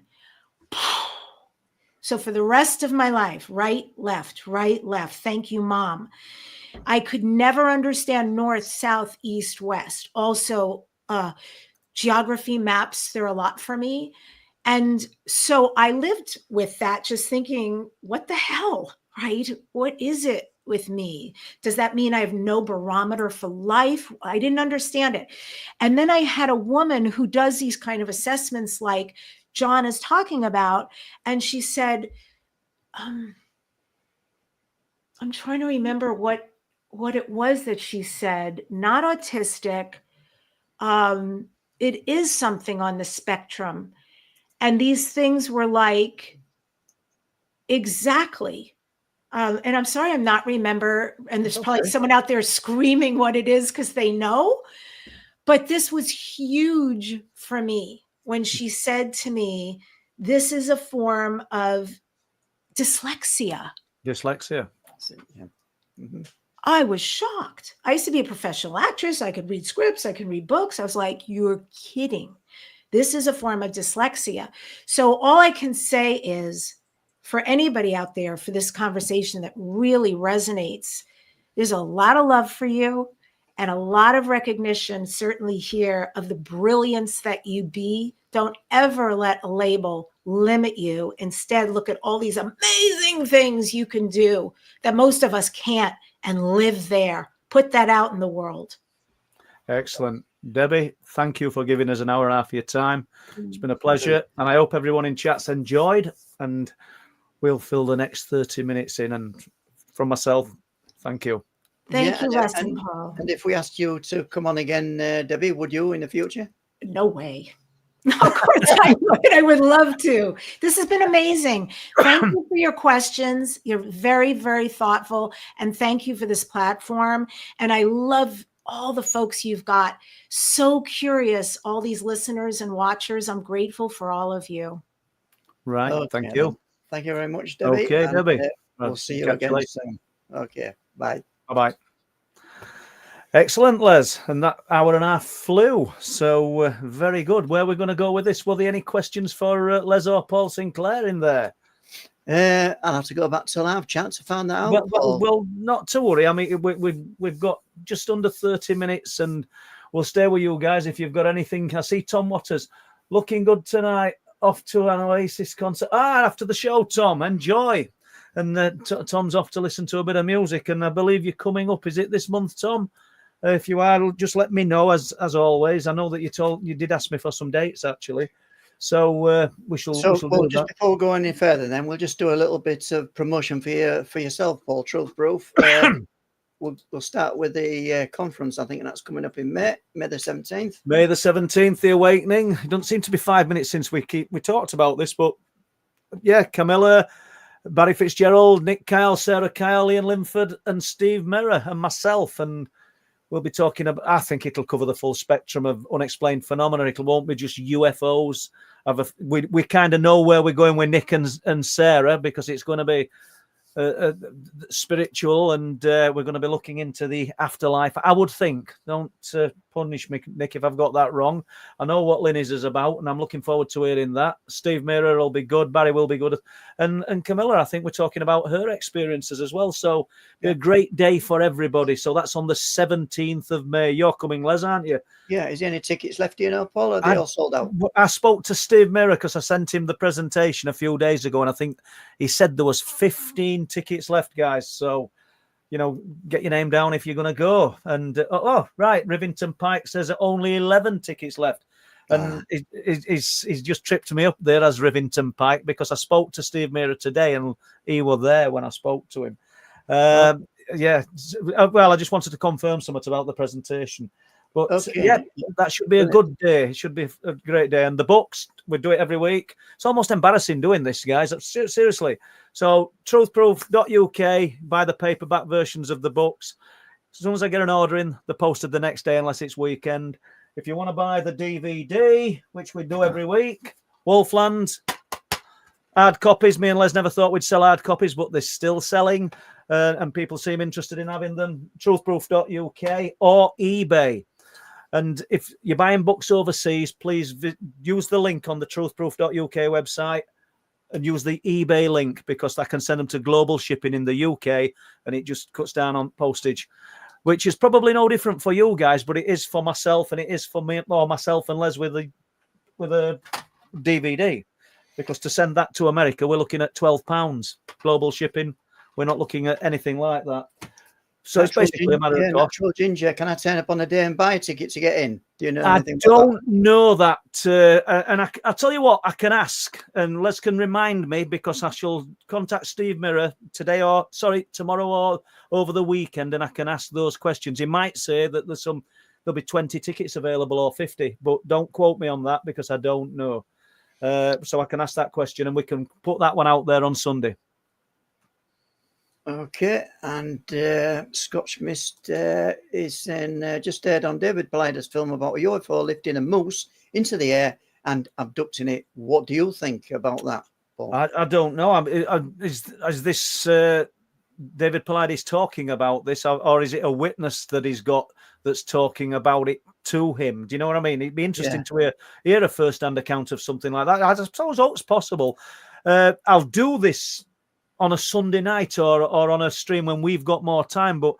So for the rest of my life, right, left. Thank you, Mom. I could never understand north, south, east, west. Also, geography maps, they're a lot for me. And so I lived with that, just thinking, what the hell, right? What is it with me? Does that mean I have no barometer for life? I didn't understand it. And then I had a woman who does these kind of assessments like John is talking about. And she said, I'm trying to remember what it was that she said, not autistic. It is something on the spectrum. And these things were like, exactly. And I'm sorry, I'm not remember. And there's probably someone out there screaming what it is because they know. But this was huge for me when she said to me, this is a form of dyslexia. Dyslexia. Yeah. Mm-hmm. I was shocked. I used to be a professional actress. I could read scripts. I could read books. I was like, you're kidding. This is a form of dyslexia. So all I can say is, for anybody out there, for this conversation that really resonates, there's a lot of love for you and a lot of recognition, certainly here, of the brilliance that you be. Don't ever let a label limit you. Instead, look at all these amazing things you can do that most of us can't, and live there. Put that out in the world. Excellent. Debbie, thank you for giving us an hour and a half of your time. It's been a pleasure. And I hope everyone in chat's enjoyed. And we'll fill the next 30 minutes in. And from myself, thank you. Thank you, Les and Paul. And if we asked you to come on again, Debbie, would you in the future? No way. Of course I would. I would love to. This has been amazing. Thank you for your questions. You're very, very thoughtful. And thank you for this platform. And I love all the folks you've got. So curious, all these listeners and watchers. I'm grateful for all of you. Right. Okay, thank you. Thank you very much, Debbie. Okay, and, Debbie. We'll see you again soon. Okay. Bye. Bye-bye. Excellent, Les. And that hour and a half flew. So very good. Where are we going to go with this? Were there any questions for Les or Paul Sinclair in there? I'll have to go back to live chat to find that out. Well, not to worry. I mean, we've got just under 30 minutes and we'll stay with you guys if you've got anything. I see Tom Waters looking good tonight. Off to an Oasis concert. After the show, Tom. Enjoy. And Tom's off to listen to a bit of music. And I believe you're coming up. Is it this month, Tom? If you are, just let me know as always. I know that you did ask me for some dates actually, so we shall. So we shall do just that. before we go any further, then we'll just do a little bit of promotion for yourself, Paul. Truth Proof. We'll start with the conference. I think that's coming up in May the 17th. May the 17th, the Awakening. It doesn't seem to be 5 minutes since we talked about this, but yeah, Camilla, Barry Fitzgerald, Nick Kyle, Sarah Kyle, Ian Linford, and Steve Merrer, and myself, and we'll be talking about, I think it'll cover the full spectrum of unexplained phenomena. It won't be just UFOs. We kind of know where we're going with Nick and Sarah, because it's going to be spiritual, and we're going to be looking into the afterlife. I would think. Don't punish me, Nick, if I've got that wrong. I know what Linny's is about, and I'm looking forward to hearing that. Steve Mirror will be good. Barry will be good. And Camilla, I think we're talking about her experiences as well. So a great day for everybody. So that's on the 17th of May. You're coming, Les, aren't you? Yeah. Is there any tickets left, do you know, Paul? Are they all sold out? I spoke to Steve Mirror because I sent him the presentation a few days ago, and I think he said there was 15 tickets left, guys. So, get your name down if you're going to go. And right, Rivington Pike says only 11 tickets left. And he's just tripped me up there as Rivington Pike, because I spoke to Steve Mirror today and he was there when I spoke to him. Yeah. Well, I just wanted to confirm something about the presentation. But that should be a good day. It should be a great day. And the books, we do it every week. It's almost embarrassing doing this, guys. Seriously. So truthproof.uk, buy the paperback versions of the books. As soon as I get an order in, they're posted the next day, unless it's weekend. If you want to buy the DVD, which we do every week, Wolfland, hard copies. Me and Les never thought we'd sell hard copies, but they're still selling. And people seem interested in having them. Truthproof.uk or eBay. And if you're buying books overseas, please use the link on the truthproof.uk website and use the eBay link, because I can send them to global shipping in the UK, and it just cuts down on postage, which is probably no different for you guys, but it is for myself, and it is for me, or myself and Les with a DVD, because to send that to America, we're looking at £12 global shipping. We're not looking at anything like that. So it's basically a matter of cost. Natural Ginger, can I turn up on a day and buy a ticket to get in? Do you know anything I don't know that. And I'll tell you what, I can ask, and Les can remind me, because I shall contact Steve Mirror tomorrow or over the weekend, and I can ask those questions. He might say that there'll be 20 tickets available or 50, but don't quote me on that, because I don't know. So I can ask that question, and we can put that one out there on Sunday. Okay, and Scotch Mist is saying, just aired on David Blider's film about a UFO lifting a moose into the air and abducting it. What do you think about that, Paul? I don't know. Is this David Paulides talking about this, or is it a witness that he's got that's talking about it to him? Do you know what I mean? It'd be interesting to hear a first-hand account of something like that. I suppose it's possible. I'll do this on a Sunday night or on a stream when we've got more time. But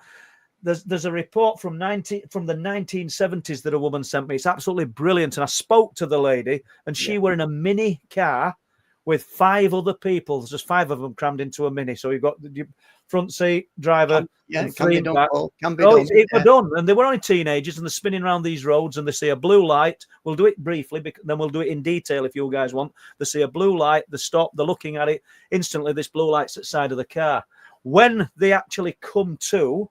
there's a report from the 1970s that a woman sent me. It's absolutely brilliant. And I spoke to the lady, and she were in a mini car with 5 other people. There's just 5 of them crammed into a mini. So you've got the front seat, driver, and 3 back. It were done. And they were only teenagers, and they're spinning around these roads, and they see a blue light. We'll do it briefly, then we'll do it in detail if you guys want. They see a blue light, they stop, they're looking at it. Instantly, this blue light's at the side of the car. When they actually come to,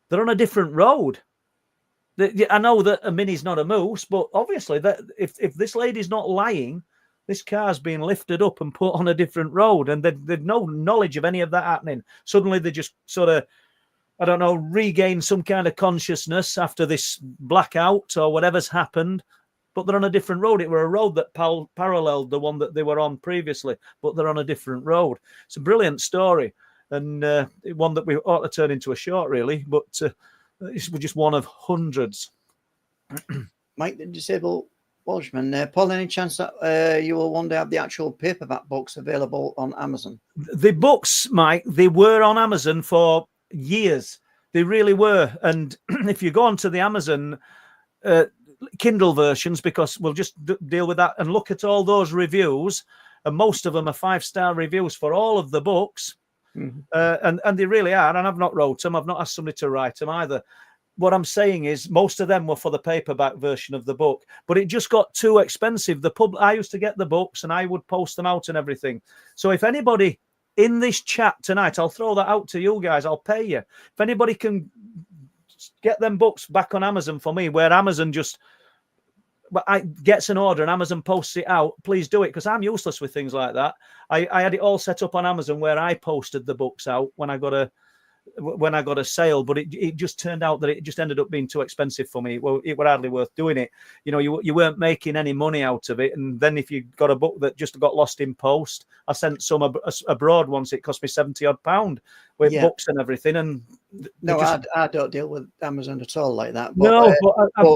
they're on a different road. I know that a mini's not a moose, but obviously, that if this lady's not lying, this car's being lifted up and put on a different road, and they've no knowledge of any of that happening. Suddenly, they just sort of, I don't know, regain some kind of consciousness after this blackout or whatever's happened, but they're on a different road. It were a road that paralleled the one that they were on previously, but they're on a different road. It's a brilliant story, and one that we ought to turn into a short, really, but it's just one of hundreds. Mike, the Disabled Welshman, Paul, any chance that you will one day have the actual paperback books available on Amazon? The books, Mike, they were on Amazon for years. They really were. And if you go onto the Amazon Kindle versions, because we'll just deal with that and look at all those reviews, and most of them are 5-star reviews for all of the books. And they really are. And I've not wrote them. I've not asked somebody to write them either. What I'm saying is most of them were for the paperback version of the book, but it just got too expensive. I used to get the books and I would post them out and everything. So if anybody in this chat tonight, I'll throw that out to you guys. I'll pay you. If anybody can get them books back on Amazon for me, where Amazon just gets an order and Amazon posts it out, please do it, because I'm useless with things like that. I had it all set up on Amazon where I posted the books out when I got when I got a sale, but it just turned out that it just ended up being too expensive for me. Well, it was hardly worth doing it. You know, you weren't making any money out of it. And then if you got a book that just got lost in post, I sent some abroad once. It cost me £70 with books and everything. And no, I don't deal with Amazon at all like that. But, no, but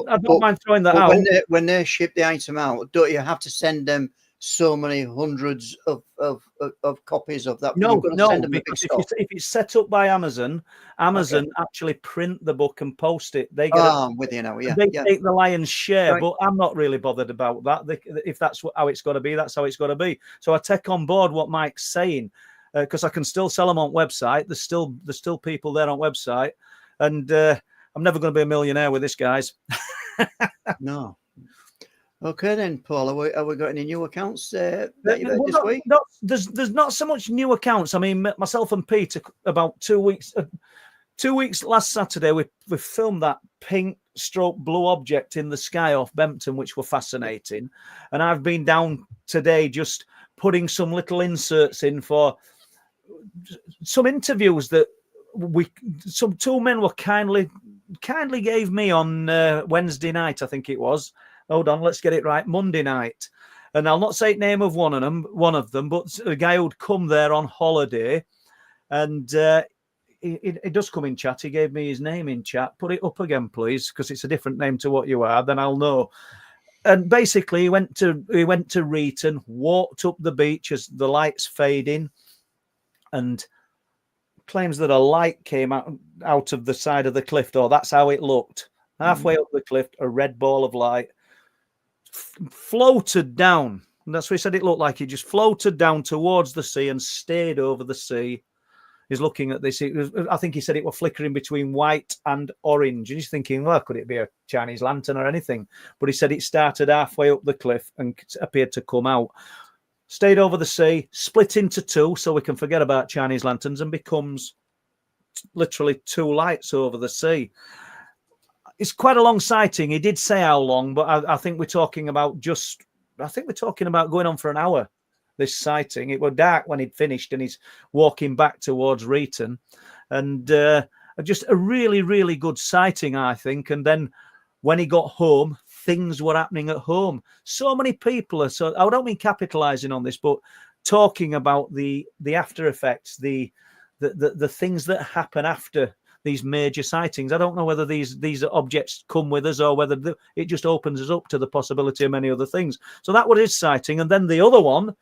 I don't mind throwing that out. When they ship the item out, don't you have to send them so many hundreds of copies of that? No, because if it's set up by Amazon actually print the book and post it. They get I'm with you now. Yeah, they take the lion's share, but I'm not really bothered about that. If that's how it's got to be, that's how it's got to be. So I take on board what Mike's saying, because I can still sell them on website. There's still people there on website, and I'm never going to be a millionaire with this, guys. No. Okay then, Paul, have we got any new accounts this week? There's not so much new accounts. I mean, myself and Pete, about 2 weeks last Saturday, we filmed that pink stroke blue object in the sky off Bempton, which were fascinating. And I've been down today just putting some little inserts in for some interviews that two men were kindly gave me on Wednesday night, I think it was. Hold on, let's get it right. Monday night. And I'll not say the name of one of them, but a guy who'd come there on holiday. And it does come in chat. He gave me his name in chat. Put it up again, please, because it's a different name to what you are. Then I'll know. And basically, he went to Reeton, walked up the beach as the light's fading, and claims that a light came out of the side of the cliff door. That's how it looked. Halfway up the cliff, a red ball of light floated down. And that's what he said it looked like. It just floated down towards the sea and stayed over the sea. He's looking at this. I think he said it was flickering between white and orange. And he's thinking, well, could it be a Chinese lantern or anything? But he said it started halfway up the cliff and appeared to come out. Stayed over the sea, split into two, so we can forget about Chinese lanterns, and becomes literally two lights over the sea. It's quite a long sighting. He did say how long, but I think we're talking about going on for an hour, this sighting. It was dark when he'd finished and he's walking back towards Reeton. And just a really, really good sighting, I think. And then when he got home, things were happening at home. So many people I don't mean capitalizing on this, but talking about the after effects, the things that happen after these major sightings. I don't know whether these objects come with us or whether it just opens us up to the possibility of many other things. So that was his sighting. And then the other one,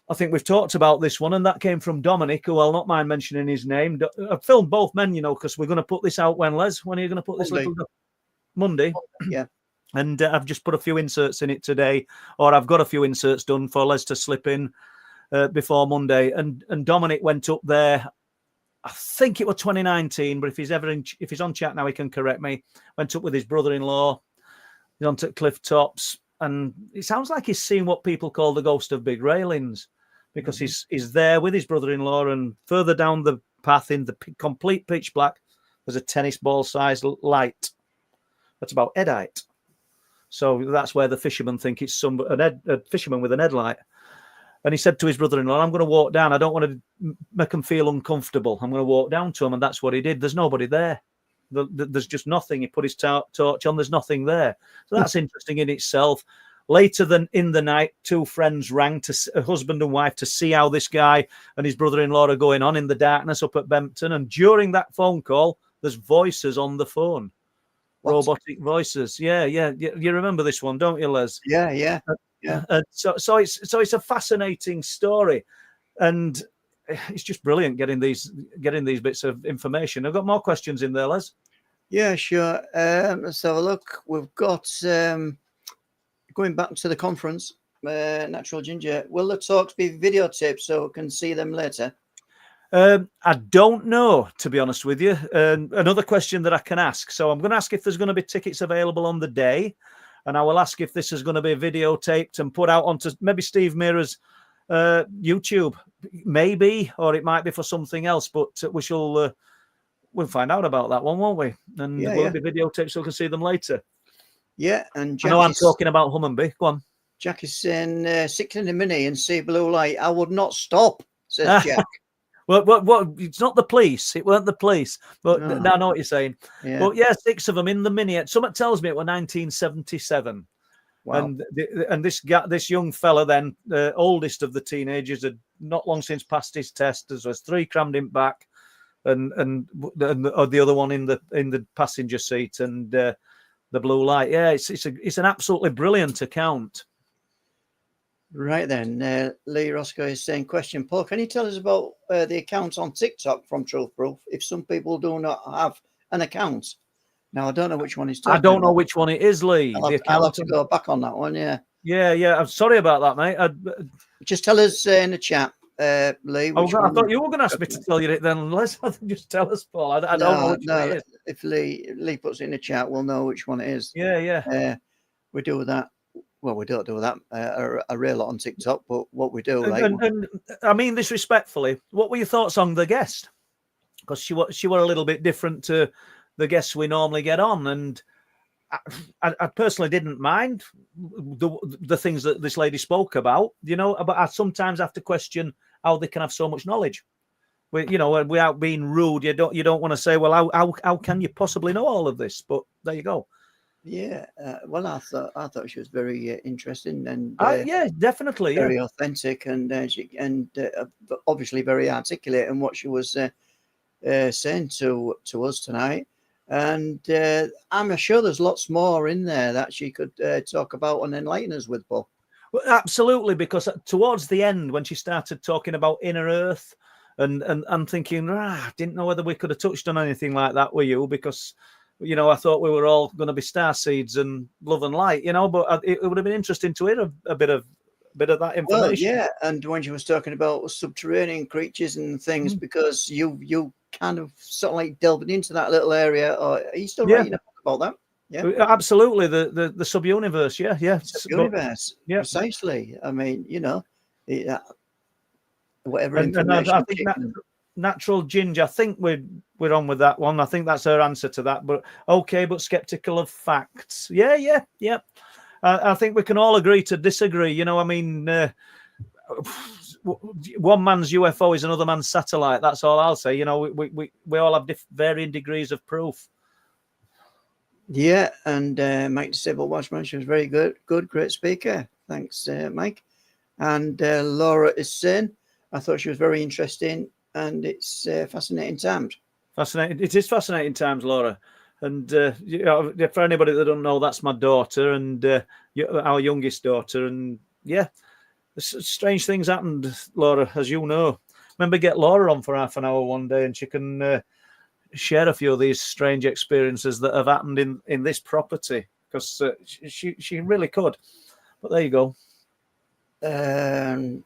I think we've talked about this one, and that came from Dominic, who I'll not mind mentioning his name. I filmed both men, because we're going to put this out when, Les? When are you going to put this Monday? Yeah. And I've just put a few inserts in it today, or I've got a few inserts done for Les to slip in before Monday. And Dominic went up there, I think it was 2019, but if he's on chat now, he can correct me. Went up with his brother-in-law. He's on to cliff tops, and it sounds like he's seen what people call the ghost of Big Railings, because he's there with his brother-in-law, and further down the path in the complete pitch black, there's a tennis ball-sized light. That's about head height. So that's where the fishermen think it's a fisherman with an headlight. And he said to his brother-in-law, I'm going to walk down. I don't want to make him feel uncomfortable. I'm going to walk down to him. And that's what he did. There's nobody there. There's just nothing. He put his torch on. There's nothing there. So that's interesting in itself. Later in the night, two friends rang, a husband and wife, to see how this guy and his brother-in-law are going on in the darkness up at Bempton. And during that phone call, there's voices on the phone. What? Robotic voices. Yeah. You remember this one, don't you, Les? Yeah. Yeah. So it's a fascinating story, and it's just brilliant getting these bits of information. I've got more questions in there, Les. Yeah, sure. Let's have a look. We've got going back to the conference, Natural Ginger. Will the talks be videotaped so we can see them later? I don't know, to be honest with you. Another question that I can ask. So I'm going to ask if there's going to be tickets available on the day. And I will ask if this is going to be videotaped and put out onto maybe Steve Mirror's YouTube, maybe, or it might be for something else. But we'll find out about that one, won't we? And will it be videotaped so we can see them later? Yeah, and I know I'm talking about Hummingbee. Go on. Jack is saying 6 in a mini and see blue light. I would not stop, says Jack. Well, it's not the police. It weren't the police. But No. I know what you're saying. Yeah. But yeah, 6 of them in the mini. Something tells me it was 1977. Wow. And this young fella, then the oldest of the teenagers, had not long since passed his test. There was 3 crammed in back, and the other one in the passenger seat, and the blue light. Yeah, it's an absolutely brilliant account. Right then, Lee Roscoe is saying, question, Paul, can you tell us about the accounts on TikTok from Truth Proof if some people do not have an account? Now, I don't know which one he's talking I don't know about. which one it is, Lee. I'll have to go back on that one, yeah. Yeah. I'm sorry about that, mate. Just tell us in the chat, Lee. I thought you were going to ask me to tell you it then. Let's just tell us, Paul. I don't know which one it is. If Lee puts it in the chat, we'll know which one it is. Yeah. We do that. Well, we don't do that a real lot on TikTok, but what we do, and I mean this respectfully, what were your thoughts on the guest? Because she were a little bit different to the guests we normally get on, and I personally didn't mind the things that this lady spoke about, but I sometimes have to question how they can have so much knowledge. Without being rude, you don't want to say, well, how can you possibly know all of this? But there you go. Yeah, well, I thought she was very interesting and yeah, definitely, very authentic and obviously very articulate in what she was saying to us tonight. And I'm sure there's lots more in there that she could talk about and enlighten us with, Paul. Well, absolutely, because towards the end, when she started talking about inner Earth, and I'm thinking, didn't know whether we could have touched on anything like that with you, because I thought we were all going to be starseeds and love and light, but it would have been interesting to hear a bit of that information. Well, yeah, and when she was talking about subterranean creatures and things, because you kind of sort of like delved into that little area, or are you still writing a book about that? Yeah, absolutely. The sub-universe, yeah. Sub-universe, precisely. I mean, whatever information. I think Natural Ginger, I think we're on with that one. I think that's her answer to that. But okay, but skeptical of facts. Yeah. I think we can all agree to disagree. I mean, one man's UFO is another man's satellite. That's all I'll say. We all have varying degrees of proof. Yeah, and Mike Disable Watchman, she was very good, great speaker. Thanks, Mike. And Laura is saying, I thought she was very interesting. And it's fascinating times. Fascinating. It is fascinating times, Laura. And for anybody that don't know, that's my daughter and our youngest daughter. And yeah, strange things happened, Laura, as you know. Remember, get Laura on for half an hour one day, and she can share a few of these strange experiences that have happened in this property, because she really could. But there you go. And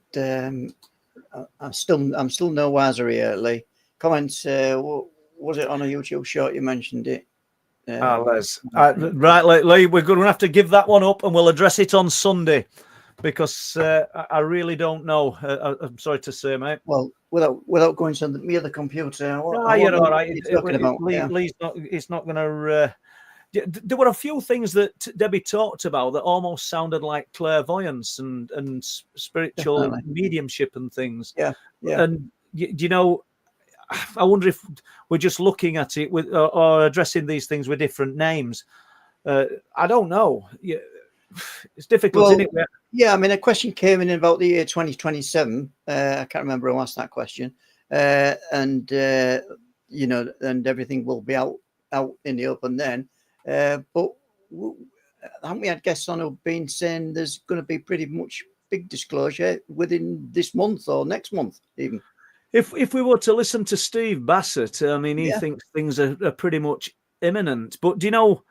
I'm still no wiser here, Lee. Comments, was it on a YouTube short you mentioned it? Les. Right, Lee, we're going to have to give that one up, and we'll address it on Sunday, because I really don't know. I'm sorry to say, mate. Well, without going to the other computer, you're all right. It's not going to. There were a few things that Debbie talked about that almost sounded like clairvoyance and spiritual mediumship and things. Yeah. And I wonder if we're just looking at it with or addressing these things with different names. I don't know. It's difficult, isn't it? Yeah, I mean, a question came in about the year 2027. I can't remember who asked that question. And everything will be out in the open then. But haven't we had guests on who've been saying there's going to be pretty much big disclosure within this month or next month even? If we were to listen to Steve Bassett, I mean, he thinks things are pretty much imminent. But do you know,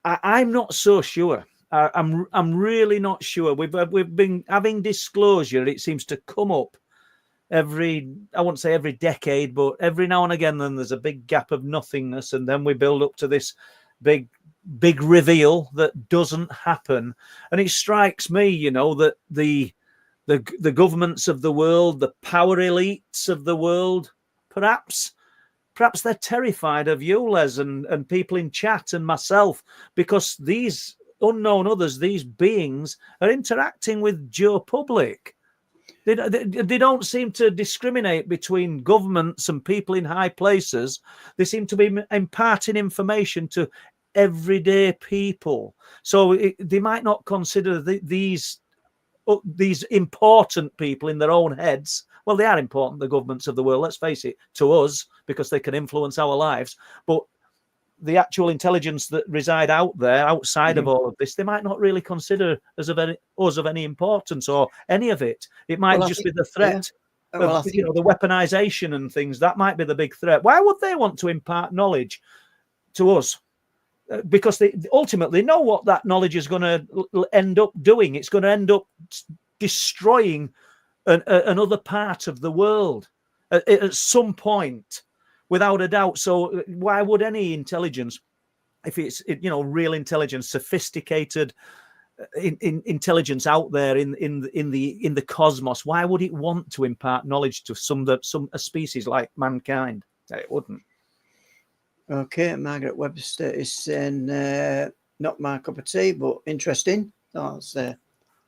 I'm not so sure. I'm really not sure. We've been having disclosure. It seems to come up I won't say every decade, but every now and again. Then there's a big gap of nothingness, and then we build up to this big reveal that doesn't happen. And it strikes me, that the governments of the world, the power elites of the world, perhaps they're terrified of you, Les, and people in chat and myself, because these unknown others, these beings, are interacting with Joe Public. They don't seem to discriminate between governments and people in high places. They seem to be imparting information to everyday people. So they might not consider these important people in their own heads. Well, they are important, the governments of the world, let's face it, to us, because they can influence our lives. But the actual intelligence that reside out there, outside of all of this, they might not really consider us of any importance or any of it. It might just be the threat of the weaponization and things. That might be the big threat. Why would they want to impart knowledge to us? Because they ultimately know what that knowledge is going to end up doing. It's going to end up destroying another part of the world at some point, without a doubt. So why would any intelligence, if it's real intelligence, sophisticated intelligence out there in the cosmos, why would it want to impart knowledge to a species like mankind? It wouldn't. Okay, Margaret Webster is saying, not my cup of tea, but interesting. That's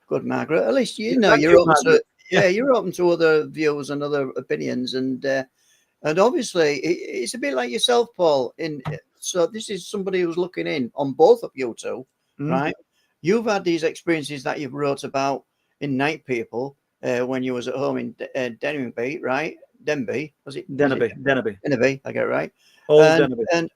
good, Margaret. At least you're open to you're open to other views and other opinions, and obviously it's a bit like yourself, Paul. So this is somebody who's looking in on both of you two, right? You've had these experiences that you've wrote about in Night People when you was at home in Denby, right? Denby, was it? Denby, I get it right. And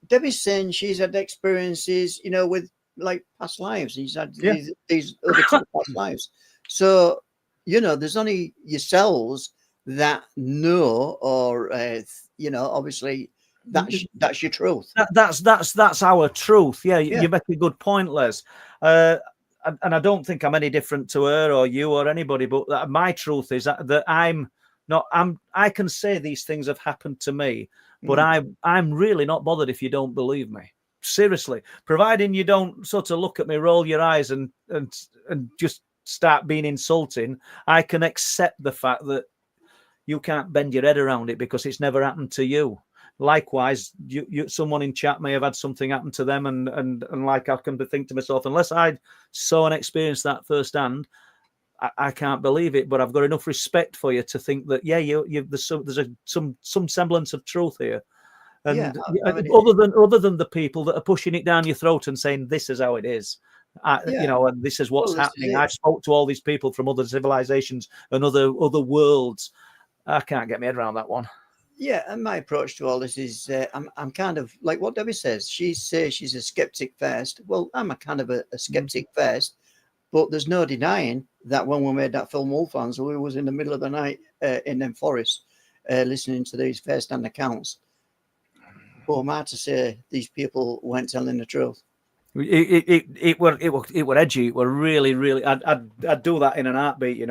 Debbie's saying she's had experiences, with like past lives. She's had these other two past lives. So, there's only yourselves that know, or obviously that's your truth. That's our truth. Yeah. You make a good point, Les. And I don't think I'm any different to her or you or anybody, but my truth is that I can say these things have happened to me, but I'm really not bothered if you don't believe me. Seriously, providing you don't sort of look at me, roll your eyes and just start being insulting, I can accept the fact that you can't bend your head around it because it's never happened to you. Likewise, someone in chat may have had something happen to them, and like I can think to myself, unless I saw and experienced that firsthand, I can't believe it. But I've got enough respect for you to think that there's some semblance of truth here. And other than the people that are pushing it down your throat and saying this is how it is, and this is what's happening. I've spoke to all these people from other civilizations and other worlds. I can't get my head around that one. Yeah, and my approach to all this is I'm kind of like what Debbie says. She says she's a skeptic first. Well, I'm a kind of a skeptic first, but there's no denying that when we made that film Wolfhounds, we was in the middle of the night in them forests listening to these first-hand accounts. Who am I to say these people weren't telling the truth? It were edgy. It were really. I'd do that in an heartbeat.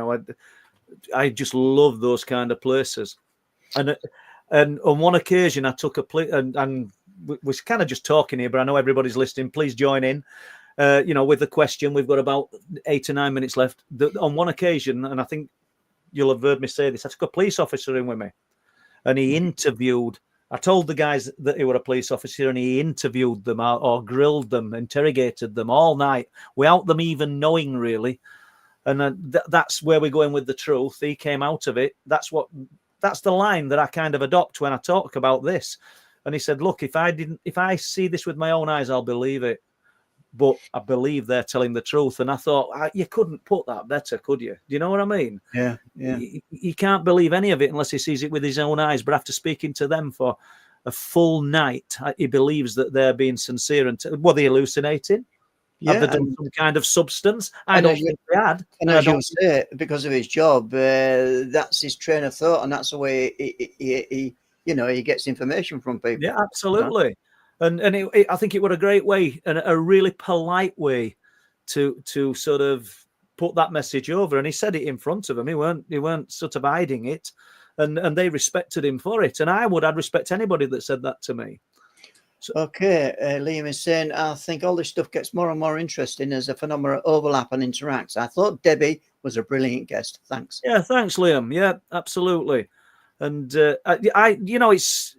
I just love those kind of places. And on one occasion, I took and we're kind of just talking here, but I know everybody's listening. Please join in, with the question. We've got about 8 or 9 minutes left. On one occasion, and I think you'll have heard me say this, I took a police officer in with me, and he interviewed. I told the guys that he were a police officer, and he interviewed them or grilled them, interrogated them all night without them even knowing, really. And that's where we're going with the truth. He came out of it. That's the line that I kind of adopt when I talk about this. And he said, look, if I see this with my own eyes, I'll believe it. But I believe they're telling the truth. And I thought, you couldn't put that better, could you? Do you know what I mean? Yeah. He can't believe any of it unless he sees it with his own eyes. But after speaking to them for a full night, he believes that they're being sincere. Were they hallucinating? Have they done some kind of substance? I don't think they had. And as you say, because of his job, that's his train of thought, and that's the way he gets information from people. Yeah, absolutely. And I think it was a great way and a really polite way to sort of put that message over. And he said it in front of them. He weren't sort of hiding it, and they respected him for it. And I'd respect anybody that said that to me. So, okay, Liam is saying, I think all this stuff gets more and more interesting as the phenomena overlap and interact. I thought Debbie was a brilliant guest. Thanks. Yeah, thanks, Liam. Yeah, absolutely. And it's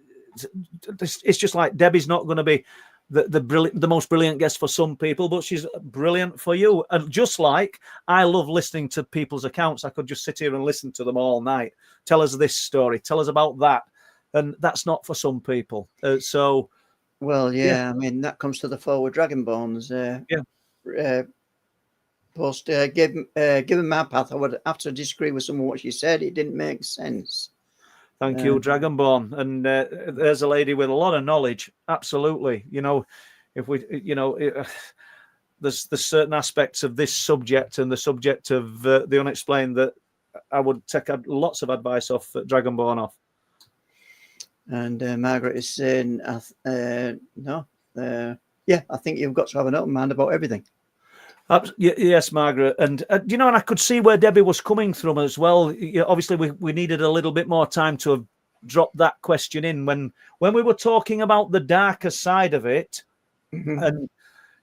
just like Debbie's not going to be the most brilliant guest for some people, but she's brilliant for you. And just like I love listening to people's accounts, I could just sit here and listen to them all night. Tell us this story, tell us about that, and that's not for some people. Well, yeah, I mean, that comes to the forward Dragonborn's post. Given my path, I would have to disagree with some of what she said. It didn't make sense. Thank you, Dragonborn. And there's a lady with a lot of knowledge. Absolutely. You know, if we, you know, there's certain aspects of this subject and the subject of the unexplained that I would take lots of advice off Dragonborn off. And Margaret is saying, no, yeah, I think you've got to have an open mind about everything. Yes, Margaret, and you know, and I could see where Debbie was coming from as well. Obviously, we needed a little bit more time to have dropped that question in when we were talking about the darker side of it, and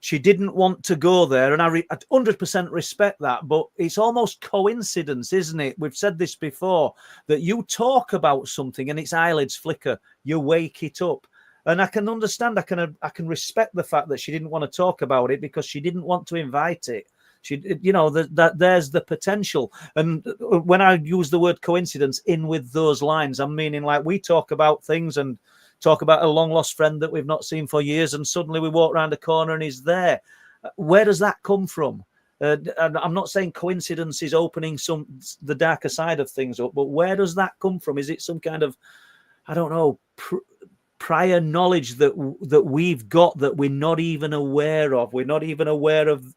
she didn't want to go there, and I 100% respect that. But it's almost coincidence, isn't it? We've said this before, that you talk about something and its eyelids flicker, you wake it up. And I can understand, I can respect the fact that she didn't want to talk about it because she didn't want to invite it. She, you know, that there's the potential. And when I use the word coincidence in with those lines, I'm meaning like we talk about things and talk about a long lost friend that we've not seen for years, and suddenly we walk around a corner and he's there. Where does that come from? And I'm not saying coincidence is opening the darker side of things up, but where does that come from? Is it some kind of, I don't know, prior knowledge that we've got that we're not even aware of? We're not even aware of.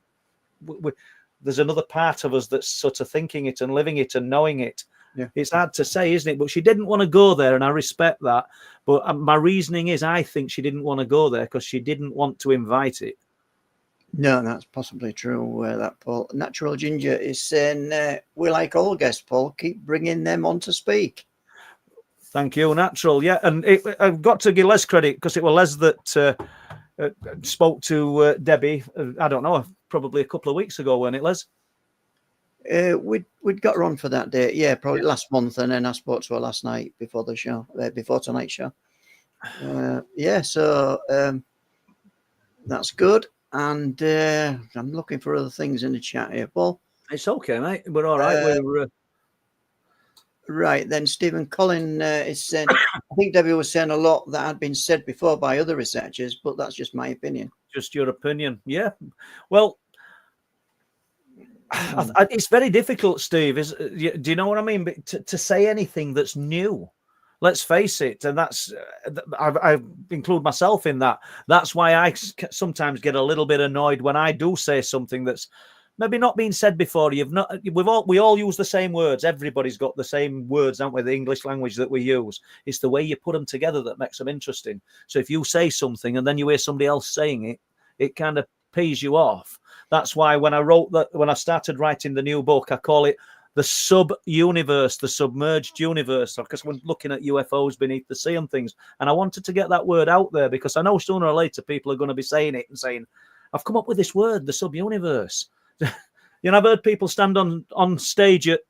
There's another part of us that's sort of thinking it and living it and knowing it. Yeah. It's hard to say, isn't it? But she didn't want to go there, and I respect that. But my reasoning is, I think she didn't want to go there because she didn't want to invite it. No, that's possibly true. That Paul Natural Ginger is saying, we like all guests, Paul. Keep bringing them on to speak. Thank you, Natural. Yeah, and I've got to give Les credit because it was Les that spoke to Debbie. I don't know, probably a couple of weeks ago, wasn't it, Les? We'd got her on for that day, yeah, probably last month, and then I spoke to her last night before the show, before tonight's show. Yeah, so that's good. And I'm looking for other things in the chat here, Paul. It's okay, mate. We're all right. Right, then Stephen Collin is saying, I think Debbie was saying a lot that had been said before by other researchers, but that's just my opinion. Just your opinion, yeah. Well, it's very difficult, Steve. Do you know what I mean? But to say anything that's new, let's face it, and that's I include myself in that. That's why I sometimes get a little bit annoyed when I do say something that's maybe not been said before. We all use the same words. Everybody's got the same words, haven't we? The English language that we use. It's the way you put them together that makes them interesting. So if you say something and then you hear somebody else saying it, it kind of pees you off. That's why when I started writing the new book, I call it the sub-universe, the submerged universe, because we're looking at UFOs beneath the sea and things. And I wanted to get that word out there because I know sooner or later people are going to be saying it and saying, I've come up with this word, the sub-universe. You know, I've heard people stand on stage at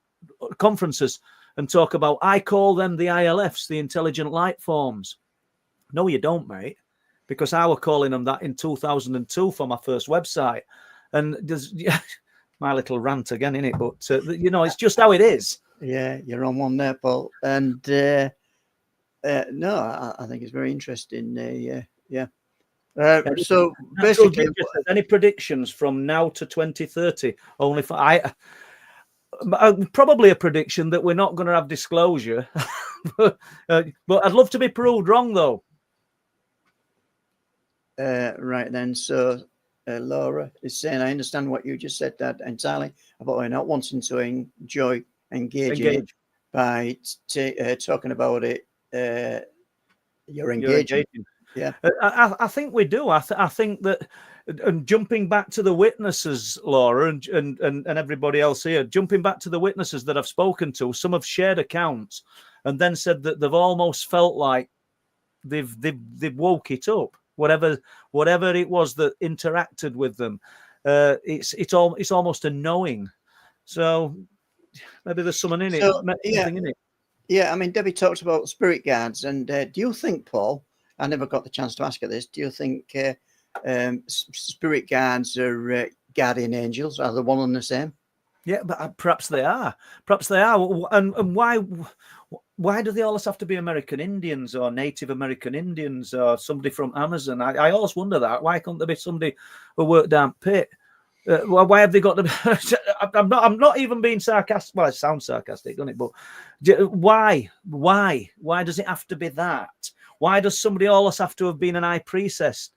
conferences and talk about, I call them the ILFs, the intelligent life forms. No, you don't, mate, because I was calling them that in 2002 for my first website. And there's my little rant again, innit? But, you know, it's just how it is. Yeah, you're on one there, Paul. And no, I think it's very interesting. Yeah. So basically, any predictions from now to 2030? Only for probably a prediction that we're not going to have disclosure, but I'd love to be proved wrong, though. Right then, so Laura is saying, I understand what you just said that entirely about her not wanting to engage. By talking about it. You're engaging. Yeah, I think we do. I think that, and jumping back to the witnesses, Laura, and everybody else here, jumping back to the witnesses that I've spoken to, some have shared accounts and then said that they've almost felt like they've woke it up. Whatever it was that interacted with them, it's almost a knowing. So maybe there's someone in it. In it. Yeah, I mean, Debbie talked about spirit guards, and do you think, Paul? I never got the chance to ask her this. Do you think Spirit guides are guardian angels. Are they one and the same? Yeah, but perhaps they are. Perhaps they are. And why do they always have to be American Indians or Native American Indians or somebody from Amazon? I always wonder that. Why can't there be somebody who worked down pit? Why have they got to? I'm not even being sarcastic. Well, it sounds sarcastic, doesn't it? But why? Why does it have to be that? Why does somebody always have to have been an high priestess,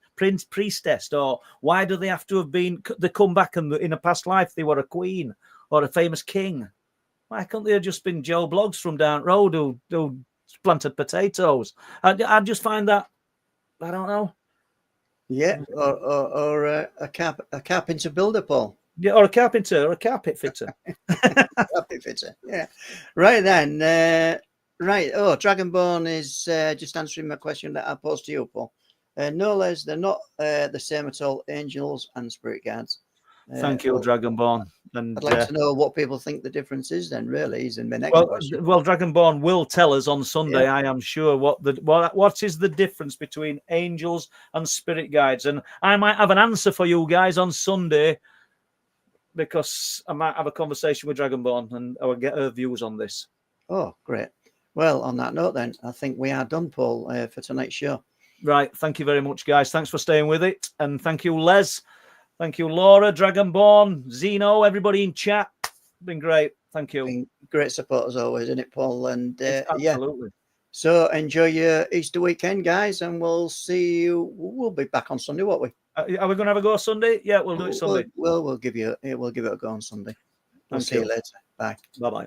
or why do they have to have been? They come back and in a past life they were a queen or a famous king. Why can't they have just been Joe Bloggs from down the road who planted potatoes? I just find that, I don't know. Yeah, or a carpenter builder, Paul. Yeah, or a carpenter or a carpet fitter. Carpet fitter. Yeah. Right then. Right. Oh, Dragonborn is just answering my question that I posed to you, Paul. No, Les, they're not the same at all. Angels and spirit guides. Thank you, Dragonborn. And I'd like to know what people think the difference is. Then, really, is in my next question. Well, Dragonborn will tell us on Sunday. Yeah. I am sure what is the difference between angels and spirit guides, and I might have an answer for you guys on Sunday, because I might have a conversation with Dragonborn and I will get her views on this. Oh, great. Well, on that note, then I think we are done, Paul, for tonight's show. Right. Thank you very much, guys. Thanks for staying with it, and thank you, Les. Thank you, Laura, Dragonborn, Zeno, everybody in chat. Been great. Thank you. Been great support as always, isn't it, Paul? And absolutely. Yeah. So enjoy your Easter weekend, guys, and we'll see you. We'll be back on Sunday, won't we? Are we going to have a go Sunday? Yeah, we'll do it Sunday. We'll give it a go on Sunday. I'll see you later. Bye. Bye-bye.